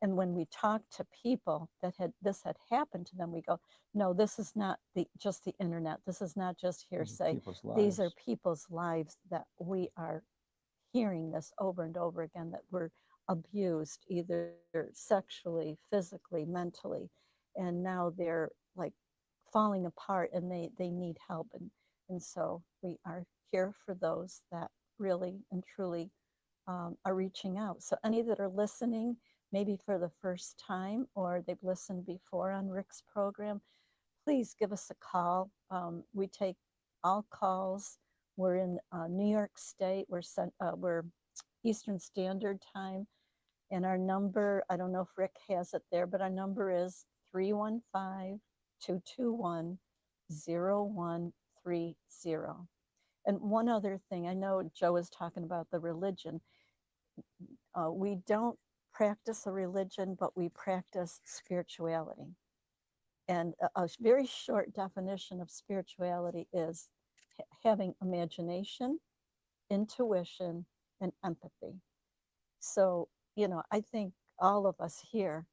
[SPEAKER 3] And when we talk to people that this had happened to them, we go, no, this is not just the internet. This is not just hearsay. These are people's lives that we are hearing this over and over again, that we're
[SPEAKER 5] abused, either sexually, physically, mentally, and now they're like falling apart and they need help. And so we are here for those that really and truly are reaching out. So any that are listening, maybe for the first time, or they've listened before on Rick's program, please give us a call. We take all calls. We're in New York State. We're Eastern Standard Time. And our number, I don't know if Rick has it there, but our number is 315-221-0130. And one other thing, I know Joe was talking about the religion. We don't practice a religion, but we practice spirituality. And a very short definition of spirituality is having imagination, intuition, and empathy. So, I think all of us here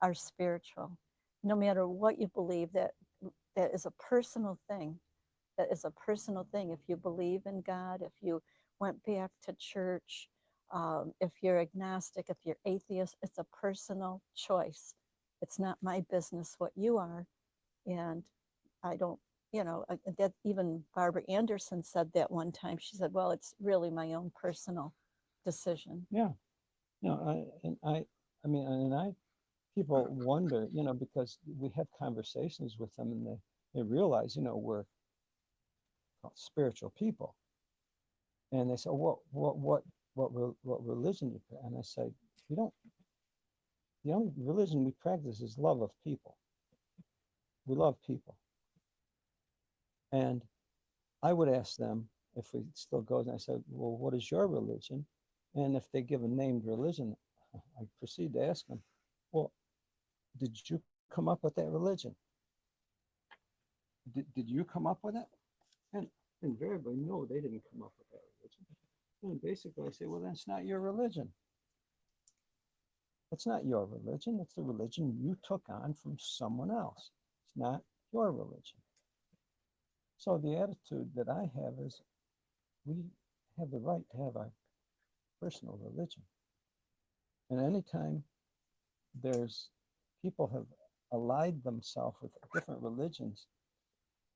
[SPEAKER 5] are spiritual. No matter what you believe, that is a personal thing. That is a personal thing. If you believe in God, if you went back to church, if you're agnostic, if you're atheist, it's a personal choice. It's not my business what you are. And I don't, that even Barbara Anderson said that one time. She said, well, it's really my own personal decision.
[SPEAKER 4] Yeah. People wonder, because we have conversations with them and they realize, we're spiritual people. And they say, what religion do you practice? And I say, the only religion we practice is love of people. We love people. And I would ask them, if we still go, and I said, well, what is your religion? And if they give a named religion, I proceed to ask them, well, did you come up with that religion? Did you come up with it? And invariably, no, they didn't come up with that religion. And basically, I say, well, that's not your religion. It's not your religion. It's the religion you took on from someone else. It's not your religion. So the attitude that I have is we have the right to have our personal religion. And anytime people have allied themselves with different religions,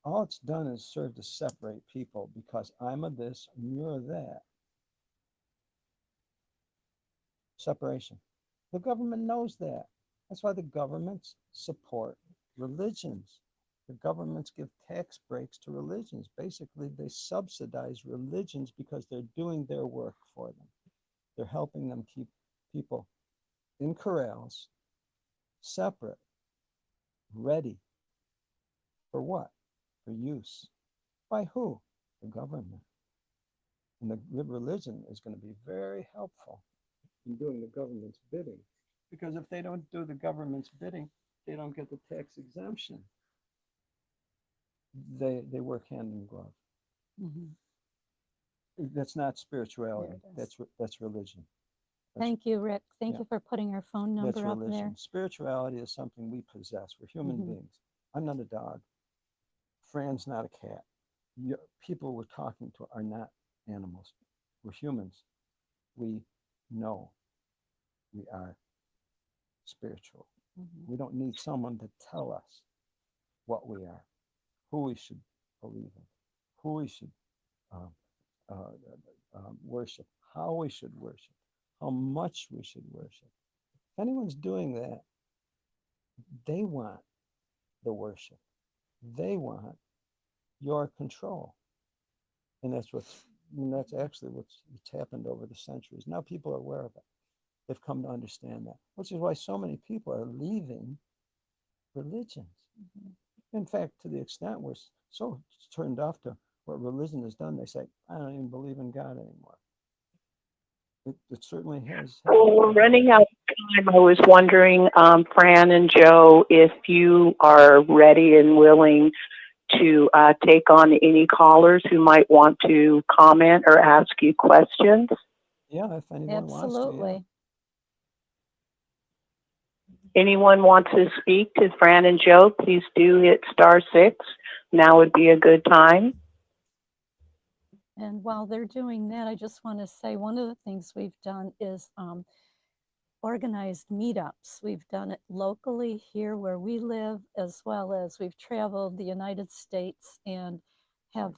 [SPEAKER 4] all it's done is serve to separate people because I'm a this and you're a that. Separation. The government knows that. That's why the governments support religions. The governments give tax breaks to religions. Basically, they subsidize religions because they're doing their work for them. They're helping them keep people in corrals, separate, ready. For what? For use. By who? The government. And the religion is going to be very helpful in doing the government's bidding. Because if they don't do the government's bidding, they don't get the tax exemption. They work hand in glove.
[SPEAKER 5] Mm-hmm.
[SPEAKER 4] That's not spirituality. That's religion.
[SPEAKER 5] Thank you, Rick. Thank you for putting our phone number up there.
[SPEAKER 4] Spirituality is something we possess. We're human beings. I'm not a dog. Fran's not a cat. People we're talking to are not animals. We're humans. We know we are spiritual. We don't need someone to tell us what we are, who we should believe in, who we should worship, how we should worship, how much we should worship. If anyone's doing that, they want the worship. They want your control. And that's actually what's happened over the centuries. Now people are aware of it. They've come to understand that, which is why so many people are leaving religions. In fact, to the extent we're so turned off to what religion has done, they say, I don't even believe in God anymore. It certainly has.
[SPEAKER 2] Well, we're running out of time. I was wondering, Fran and Joe, if you are ready and willing to take on any callers who might want to comment or ask you questions.
[SPEAKER 4] Yeah, if anyone wants to.
[SPEAKER 5] Absolutely.
[SPEAKER 2] Anyone wants to speak to Fran and Joe, please do hit *6. Now would be a good time.
[SPEAKER 5] And while they're doing that, I just want to say one of the things we've done is organized meetups. We've done it locally here where we live, as well as we've traveled the United States and have,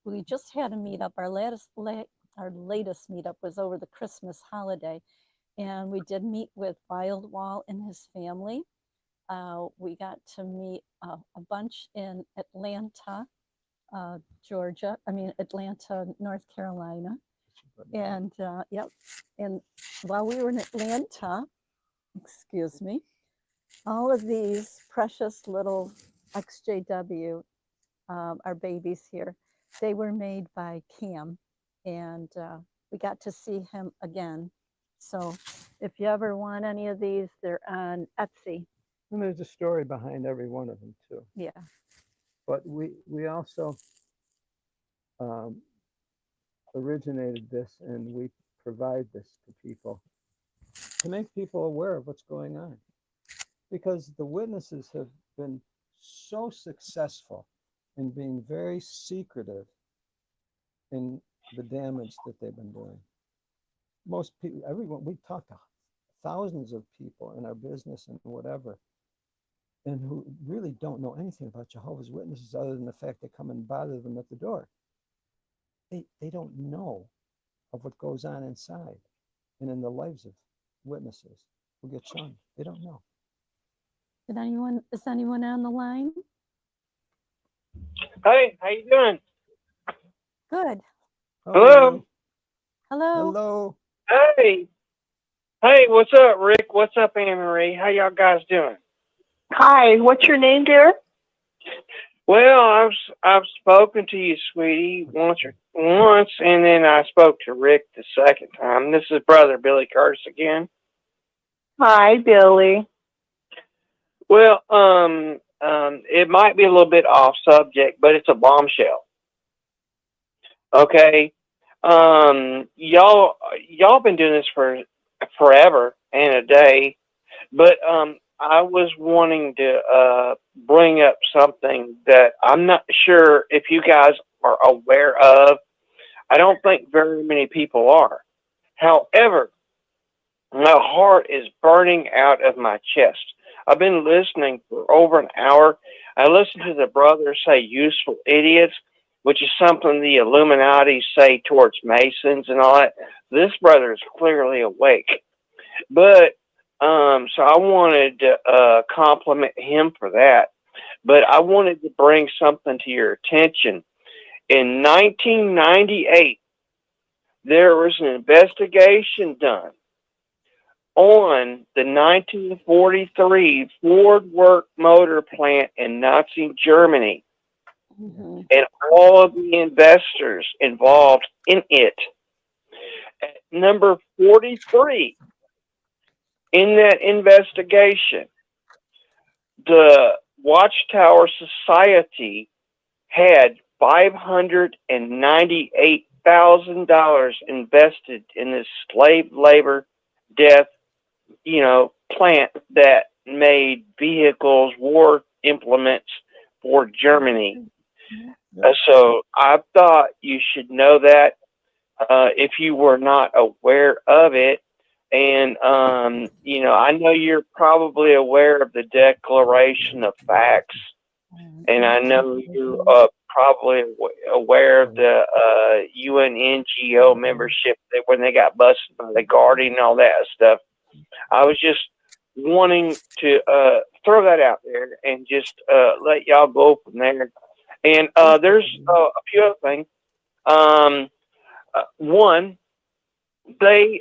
[SPEAKER 5] we just had a meetup. Our latest meetup was over the Christmas holiday, and we did meet with Wildwall and his family. We got to meet a bunch in Atlanta, Atlanta, North Carolina. And yep, and while we were in Atlanta, excuse me, all of these precious little XJW, our babies here, they were made by Cam, and we got to see him again. So if you ever want any of these, they're on Etsy.
[SPEAKER 4] And there's a story behind every one of them too.
[SPEAKER 5] Yeah.
[SPEAKER 4] But we also originated this, and we provide this to people to make people aware of what's going on, because the witnesses have been so successful in being very secretive in the damage that they've been doing. Most people, everyone, we talk to thousands of people in our business and whatever, and who really don't know anything about Jehovah's Witnesses other than the fact they come and bother them at the door. They don't know of what goes on inside and in the lives of witnesses who get shunned. They don't know.
[SPEAKER 5] Is anyone on the line?
[SPEAKER 6] Hey, how you doing?
[SPEAKER 5] Good.
[SPEAKER 6] Hello?
[SPEAKER 5] Hello.
[SPEAKER 4] Hello.
[SPEAKER 6] Hey, what's up, Rick? What's up, Anne Marie? How y'all guys doing?
[SPEAKER 2] Hi, what's your name, dear?
[SPEAKER 6] Well, I've spoken to you, sweetie, once, and then I spoke to Rick the second time. This is Brother Billy Curtis again.
[SPEAKER 2] Hi, Billy.
[SPEAKER 6] Well, it might be a little bit off subject, but it's a bombshell. Okay, y'all been doing this for forever and a day, but I was wanting to bring up something that I'm not sure if you guys are aware of. I don't think very many people are. However, my heart is burning out of my chest. I've been listening for over an hour. I listened to the brothers say useful idiots, which is something the Illuminati say towards Masons and all that. This brother is clearly awake. But so I wanted to compliment him for that. But I wanted to bring something to your attention. In 1998, there was an investigation done on the 1943 Ford Work motor plant in Nazi Germany.
[SPEAKER 5] Mm-hmm.
[SPEAKER 6] And all of the investors involved in it. At number 43 in that investigation, the Watchtower Society had $598,000 invested in this slave labor death, plant that made vehicles, war implements for Germany. So I thought you should know that if you were not aware of it. And, I know you're probably aware of the Declaration of Facts. And I know you're probably aware of the UNNGO membership that when they got busted by the Guardian and all that stuff. I was just wanting to throw that out there and just let y'all go from there. And there's a few other things. One, the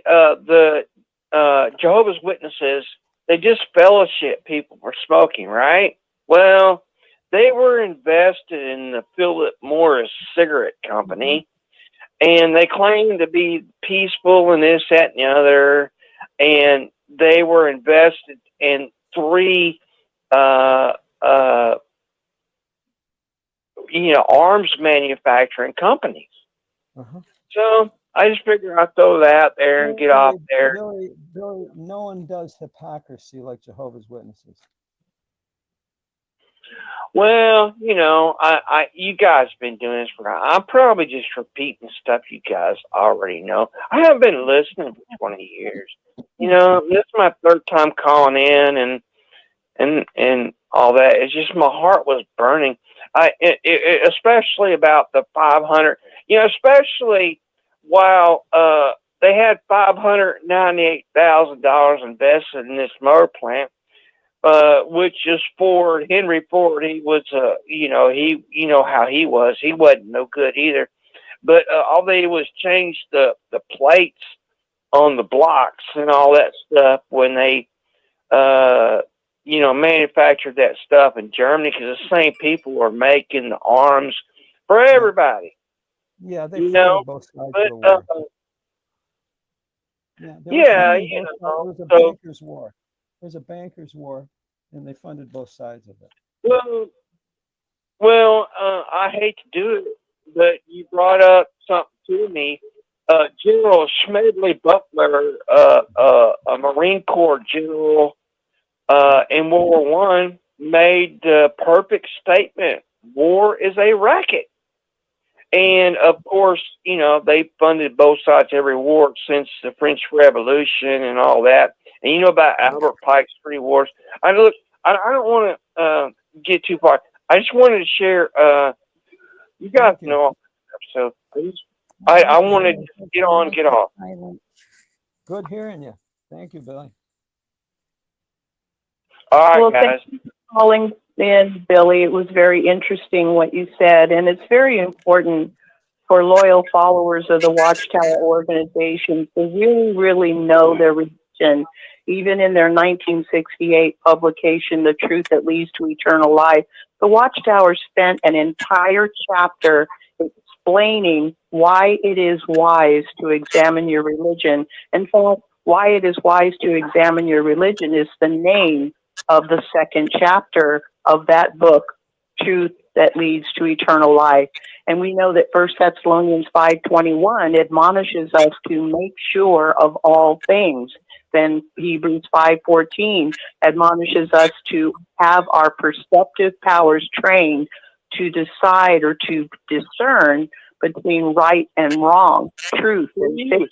[SPEAKER 6] Jehovah's Witnesses, they just fellowship people for smoking, right? Well, they were invested in the Philip Morris cigarette company, and they claimed to be peaceful and this, that, and the other, and they were invested in 3 arms manufacturing companies. So I just figure I'd throw that out there and get off there.
[SPEAKER 4] Billy, no one does hypocrisy like Jehovah's Witnesses.
[SPEAKER 6] Well, you guys been doing this for. I'm probably just repeating stuff you guys already know. I haven't been listening for 20 years. This is my third time calling in, and all that. It's just my heart was burning. Especially about the 500. Especially while they had $598,000 invested in this mower plant. Which is Ford, Henry Ford. He was, how he was. He wasn't no good either. But all they did was change the plates on the blocks and all that stuff when they, manufactured that stuff in Germany, because the same people were making the arms for everybody.
[SPEAKER 4] Yeah, they funded both sides of the war. It was a bankers' war. There's a bankers' war, and they funded both sides of it.
[SPEAKER 6] Well, I hate to do it, but you brought up something to me. General Smedley Butler, a Marine Corps general in World War I, made the perfect statement: war is a racket. And of course, they funded both sides every war since the French Revolution and all that. And you know about Albert Pike's 3 wars. I don't want to get too far. I just wanted to share. You guys know all that stuff, so I wanted to get on, get off.
[SPEAKER 4] Good hearing you. Thank you, Billy.
[SPEAKER 6] All right, guys.
[SPEAKER 2] Thank you for calling in, Billy. It was very interesting what you said, and it's very important for loyal followers of the Watchtower organization to really, really know their religion. Even in their 1968 publication, The Truth That Leads to Eternal Life, the Watchtower spent an entire chapter explaining why it is wise to examine your religion. In fact, why it is wise to examine your religion is the name of the second chapter of that book, Truth That Leads to Eternal Life. And we know that 1 Thessalonians 5:21 admonishes us to make sure of all things. Then Hebrews 5:14 admonishes us to have our perceptive powers trained to decide or to discern between right and wrong, truth and faith.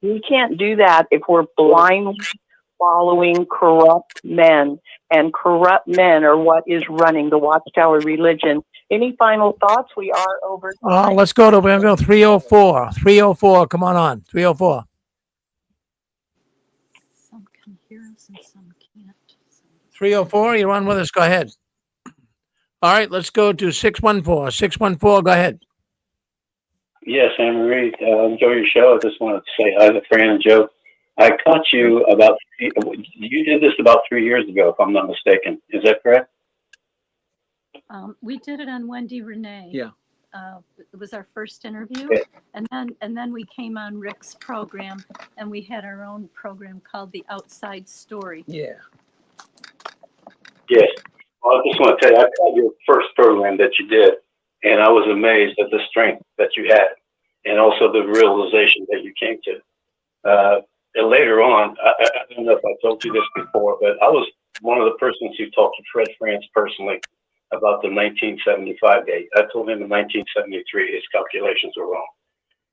[SPEAKER 2] We can't do that if we're blindly following corrupt men, and corrupt men are what is running the Watchtower religion. Any final thoughts? We are over time.
[SPEAKER 1] Let's go to 304. 304, come on. 304.
[SPEAKER 3] Some can hear us and some can't.
[SPEAKER 1] 304, you're on with us. Go ahead. All right, let's go to 614. 614, go ahead.
[SPEAKER 7] Yes, Anne Marie, enjoy your show. I just wanted to say hi to Fran and Joe. I caught you you did this about 3 years ago, if I'm not mistaken. Is that correct?
[SPEAKER 3] We did it on Wendy Renee.
[SPEAKER 4] Yeah.
[SPEAKER 3] It was our first interview.
[SPEAKER 7] Yeah.
[SPEAKER 3] And then we came on Rick's program, and we had our own program called The Outside Story.
[SPEAKER 4] Yeah.
[SPEAKER 7] Yes. Well, I just want to tell you, I caught your first program that you did, and I was amazed at the strength that you had, and also the realization that you came to. And later on, I don't know if I told you this before, but I was one of the persons who talked to Fred France personally about the 1975 date. I told him in 1973 his calculations were wrong.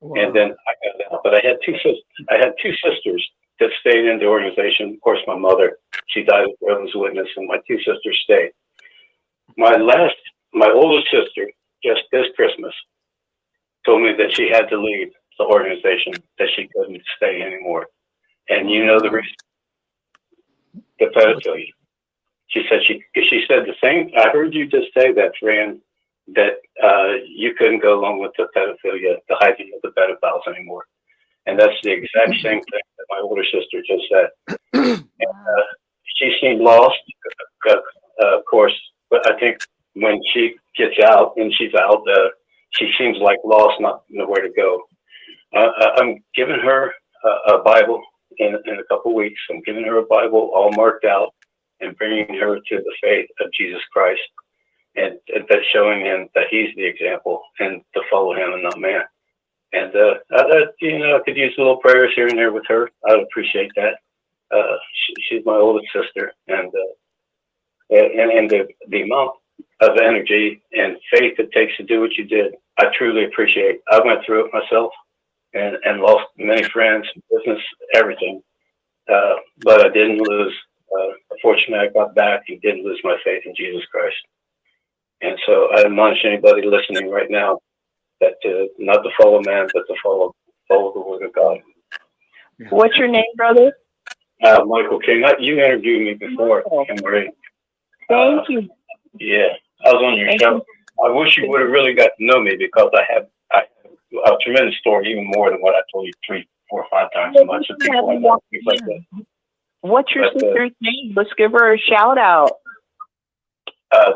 [SPEAKER 7] Wow. And then I got out. But I had two sisters that stayed in the organization. Of course, my mother, she died as Jehovah's Witness, and my 2 sisters stayed. My oldest sister, just this Christmas, told me that she had to leave the organization, that she couldn't stay anymore. And you know the reason? The pedophilia. She said the same. I heard you just say that, Fran, that you couldn't go along with the pedophilia, the hiding of the pedophiles anymore. And that's the exact same thing that my older sister just said. And, she seemed lost, of course, but I think when she gets out and she's out, she seems like lost, not nowhere to go. I'm giving her a Bible in a couple of weeks. I'm giving her a Bible all marked out and bringing her to the faith of Jesus Christ, and that's showing him that he's the example and to follow him and not man. And I could use a little prayers here and there with her. I'd appreciate that. She's my oldest sister, and the amount of energy and faith it takes to do what you did. I truly appreciate. I went through it myself and lost many friends, business, everything. But I didn't lose. Fortunately, I got back and didn't lose my faith in Jesus Christ. And so I admonish anybody listening right now that not to follow man, but to follow the word of God.
[SPEAKER 2] What's your name, brother?
[SPEAKER 7] Michael King. You interviewed me before, Marie.
[SPEAKER 2] Thank you.
[SPEAKER 7] Yeah, I was on your show. I wish you would have really got to know me because I have a tremendous story, even more than what I told you 3, 4, 5 times so much.
[SPEAKER 2] What's your sister's name? Let's give her a shout out.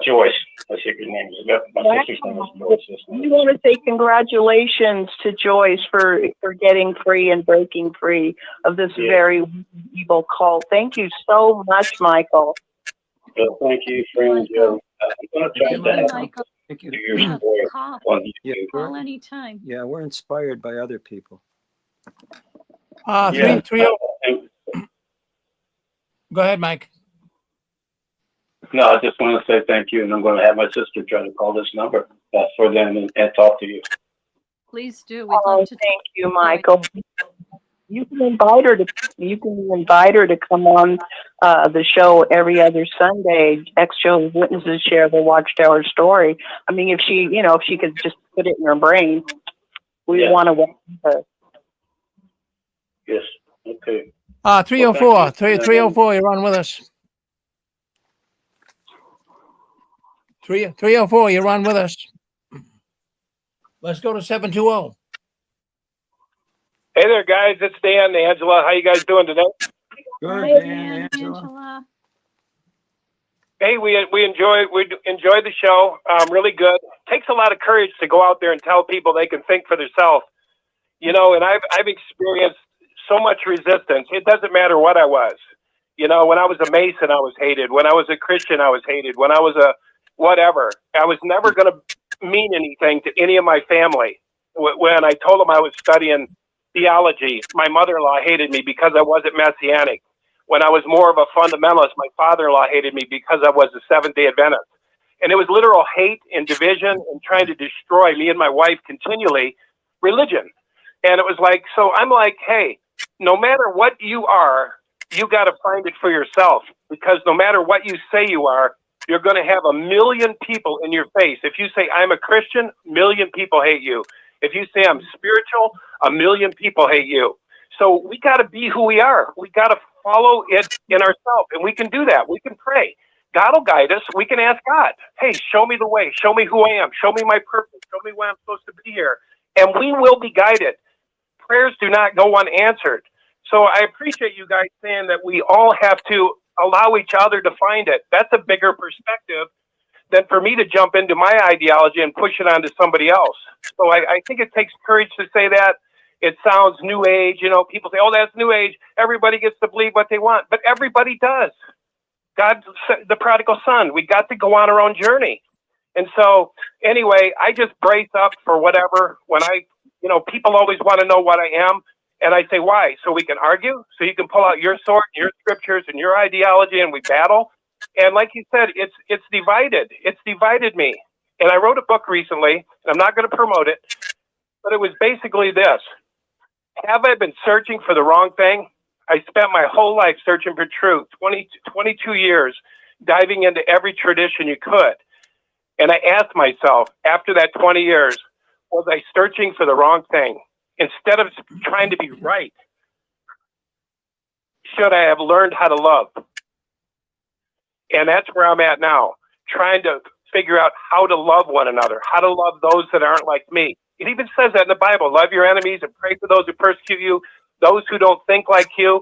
[SPEAKER 7] Joyce. My sister's name is my sister's name is Joyce.
[SPEAKER 2] We want to say congratulations to Joyce for getting free and breaking free of this very evil cult. Thank you so much, Michael.
[SPEAKER 7] So thank you, friend Joe. I'm going to try to
[SPEAKER 3] Michael.
[SPEAKER 4] Thank you.
[SPEAKER 7] do your story on YouTube.
[SPEAKER 3] Call anytime.
[SPEAKER 4] Yeah, we're inspired by other people.
[SPEAKER 7] Yeah.
[SPEAKER 1] 330. Go ahead, Mike.
[SPEAKER 7] No, I just want to say thank you, and I'm going to have my sister try to call this number for them and talk to you.
[SPEAKER 3] Please do. We'd love to.
[SPEAKER 2] Thank you, Michael. You can invite her to come on the show every other Sunday. Ex-Jehovah's Witnesses share the Watchtower story. I mean, if she could just put it in her brain, we want to welcome her.
[SPEAKER 7] Yes. Okay.
[SPEAKER 1] 304. 304, you're on with us. 304, you're on with us. Let's go to 720.
[SPEAKER 8] Hey there, guys. It's Dan, Angela. How you guys doing today?
[SPEAKER 4] Good,
[SPEAKER 3] Hi,
[SPEAKER 4] Dan, Angela.
[SPEAKER 3] Angela.
[SPEAKER 8] Hey, we enjoy the show. Really good. Takes a lot of courage to go out there and tell people they can think for themselves. And I've experienced so much resistance. It doesn't matter what I was. When I was a Mason, I was hated. When I was a Christian, I was hated. When I was a whatever, I was never going to mean anything to any of my family. When I told them I was studying theology, my mother-in-law hated me because I wasn't Messianic. When I was more of a fundamentalist, my father-in-law hated me because I was a Seventh-day Adventist. And it was literal hate and division and trying to destroy me and my wife continually, religion. And it was like, so I'm like, hey, no matter what you are, you got to find it for yourself, because no matter what you say you are, you're going to have a million people in your face. If you say I'm a Christian, a million people hate you. If you say I'm spiritual, a million people hate you. So we got to be who we are. We got to follow it in ourselves, and we can do that. We can pray. God will guide us. We can ask God, hey, show me the way. Show me who I am. Show me my purpose. Show me why I'm supposed to be here. And we will be guided. Prayers do not go unanswered. So I appreciate you guys saying that we all have to allow each other to find it. That's a bigger perspective than for me to jump into my ideology and push it onto somebody else. So I think it takes courage to say that. It sounds new age. People say, oh, that's new age. Everybody gets to believe what they want. But everybody does. God, the prodigal son, we got to go on our own journey. And so anyway, I just brace up for whatever. When people always want to know what I am. And I say, why? So we can argue? So you can pull out your sword, your scriptures, and your ideology, and we battle? And like you said, it's divided. It's divided me. And I wrote a book recently, and I'm not going to promote it, but it was basically this. Have I been searching for the wrong thing? I spent my whole life searching for truth, 22 years, diving into every tradition you could. And I asked myself, after that 20 years, was I searching for the wrong thing? Instead of trying to be right, should I have learned how to love? And that's where I'm at now, trying to figure out how to love one another, how to love those that aren't like me. It even says that in the Bible, love your enemies and pray for those who persecute you, those who don't think like you.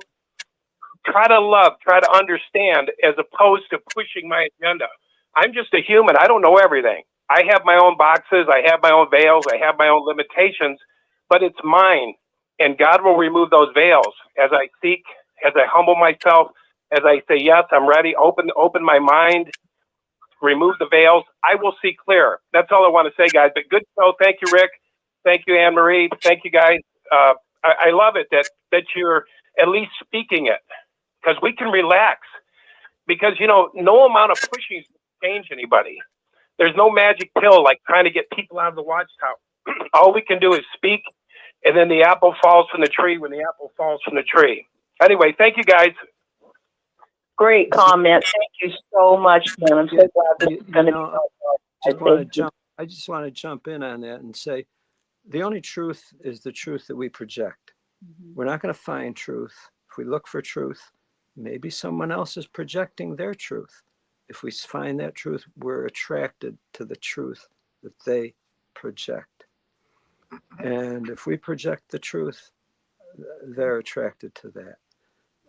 [SPEAKER 8] Try to love, try to understand, as opposed to pushing my agenda. I'm just a human. I don't know everything. I have my own boxes. I have my own veils. I have my own limitations, but it's mine. And God will remove those veils as I seek, as I humble myself, as I say, yes, I'm ready. Open my mind, remove the veils. I will see clear. That's all I want to say, guys. But good show. Thank you, Rick. Thank you, Anne Marie. Thank you, guys. I love it that you're at least speaking it, because we can relax. Because, no amount of pushing change anybody. There's no magic pill like trying to get people out of the Watchtower. All we can do is speak, and then the apple falls from the tree when the apple falls from the tree. Anyway, thank you guys.
[SPEAKER 2] Great comment. Thank you so much, Ken. I'm so glad this is going to be.
[SPEAKER 4] I just want to jump in on that and say, the only truth is the truth that we project. We're not going to find truth. If we look for truth, maybe someone else is projecting their truth. If we find that truth, we're attracted to the truth that they project. And if we project the truth, they're attracted to that.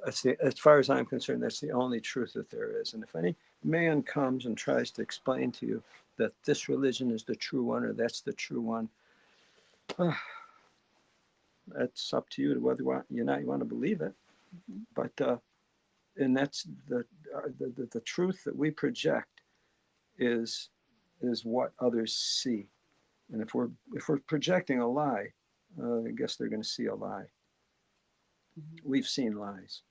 [SPEAKER 4] As far as I'm concerned, that's the only truth that there is. And if any man comes and tries to explain to you that this religion is the true one or that's the true one, that's up to you to whether you want to believe it. But and that's the truth that we project is what others see. And if we're projecting a lie, I guess they're going to see a lie. We've seen lies.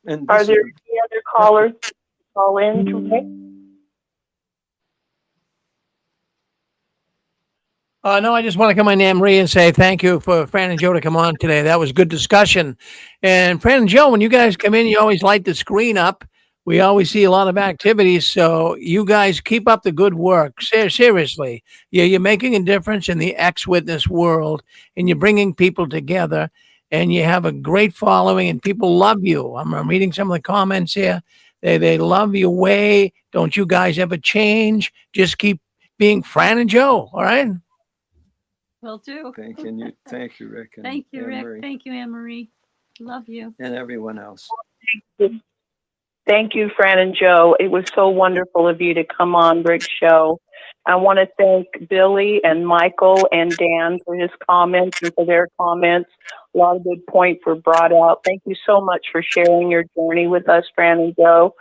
[SPEAKER 4] And
[SPEAKER 2] Are there any other callers to call in today?
[SPEAKER 1] No, I just want to come on, Anne-Marie, and say thank you for Fran and Joe to come on today. That was good discussion. And Fran and Joe, when you guys come in, you always light the screen up. We always see a lot of activities. So you guys keep up the good work. Seriously. You're making a difference in the ex-witness world, and you're bringing people together, and you have a great following, and people love you. I'm reading some of the comments here. They love your way. Don't you guys ever change. Just keep being Fran and Joe. All right?
[SPEAKER 3] Will do.
[SPEAKER 4] Thank you, Rick. And
[SPEAKER 3] Thank you, Rick.
[SPEAKER 4] Anne-Marie.
[SPEAKER 3] Thank you, Anne-Marie. Love you.
[SPEAKER 4] And everyone else.
[SPEAKER 2] Thank you, Fran and Joe. It was so wonderful of you to come on Rick's show. I want to thank Billy and Michael and Dan for his comments and for their comments. A lot of good points were brought out. Thank you so much for sharing your journey with us, Fran and Joe.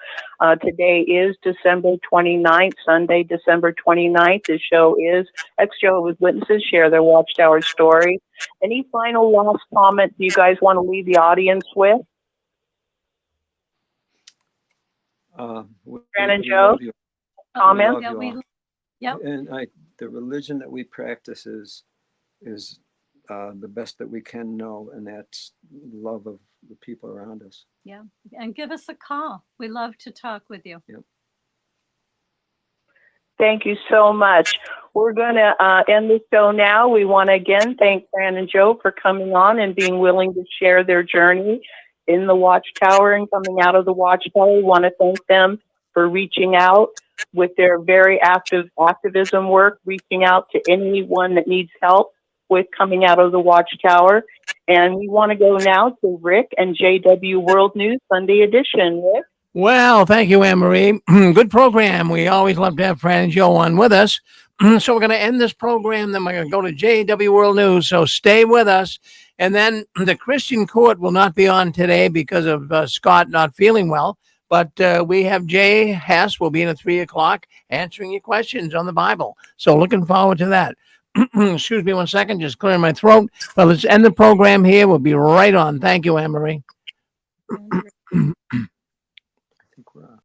[SPEAKER 2] Today is December 29th, Sunday, December 29th. The show is Ex-Jehovah's Witnesses Share Their Watchtower Story. Any final last comments you guys want to leave the audience with? Fran and Joe, comment?
[SPEAKER 3] Yep.
[SPEAKER 4] And the religion that we practice is the best that we can know, and that's love of the people around us.
[SPEAKER 3] Yeah. And give us a call. We love to talk with you.
[SPEAKER 4] Yep.
[SPEAKER 2] Thank you so much. We're going to end the show now. We want to again thank Fran and Joe for coming on and being willing to share their journey in the Watchtower and coming out of the Watchtower. We want to thank them for reaching out with their very active activism work, reaching out to anyone that needs help with coming out of the Watchtower. And we want to go now to Rick and JW World News Sunday edition. Rick?
[SPEAKER 1] Well, thank you, Anne-Marie. Good program. We always love to have Fran and Joe on with us. So we're going to end this program. Then we're going to go to JW World News. So stay with us. And then the Christian Court will not be on today because of Scott not feeling well. But we have Jay Hess will be in at 3:00 answering your questions on the Bible. So looking forward to that. Excuse me 1 second, just clearing my throat. Well, let's end the program here. We'll be right on. Thank you, Anne-Marie.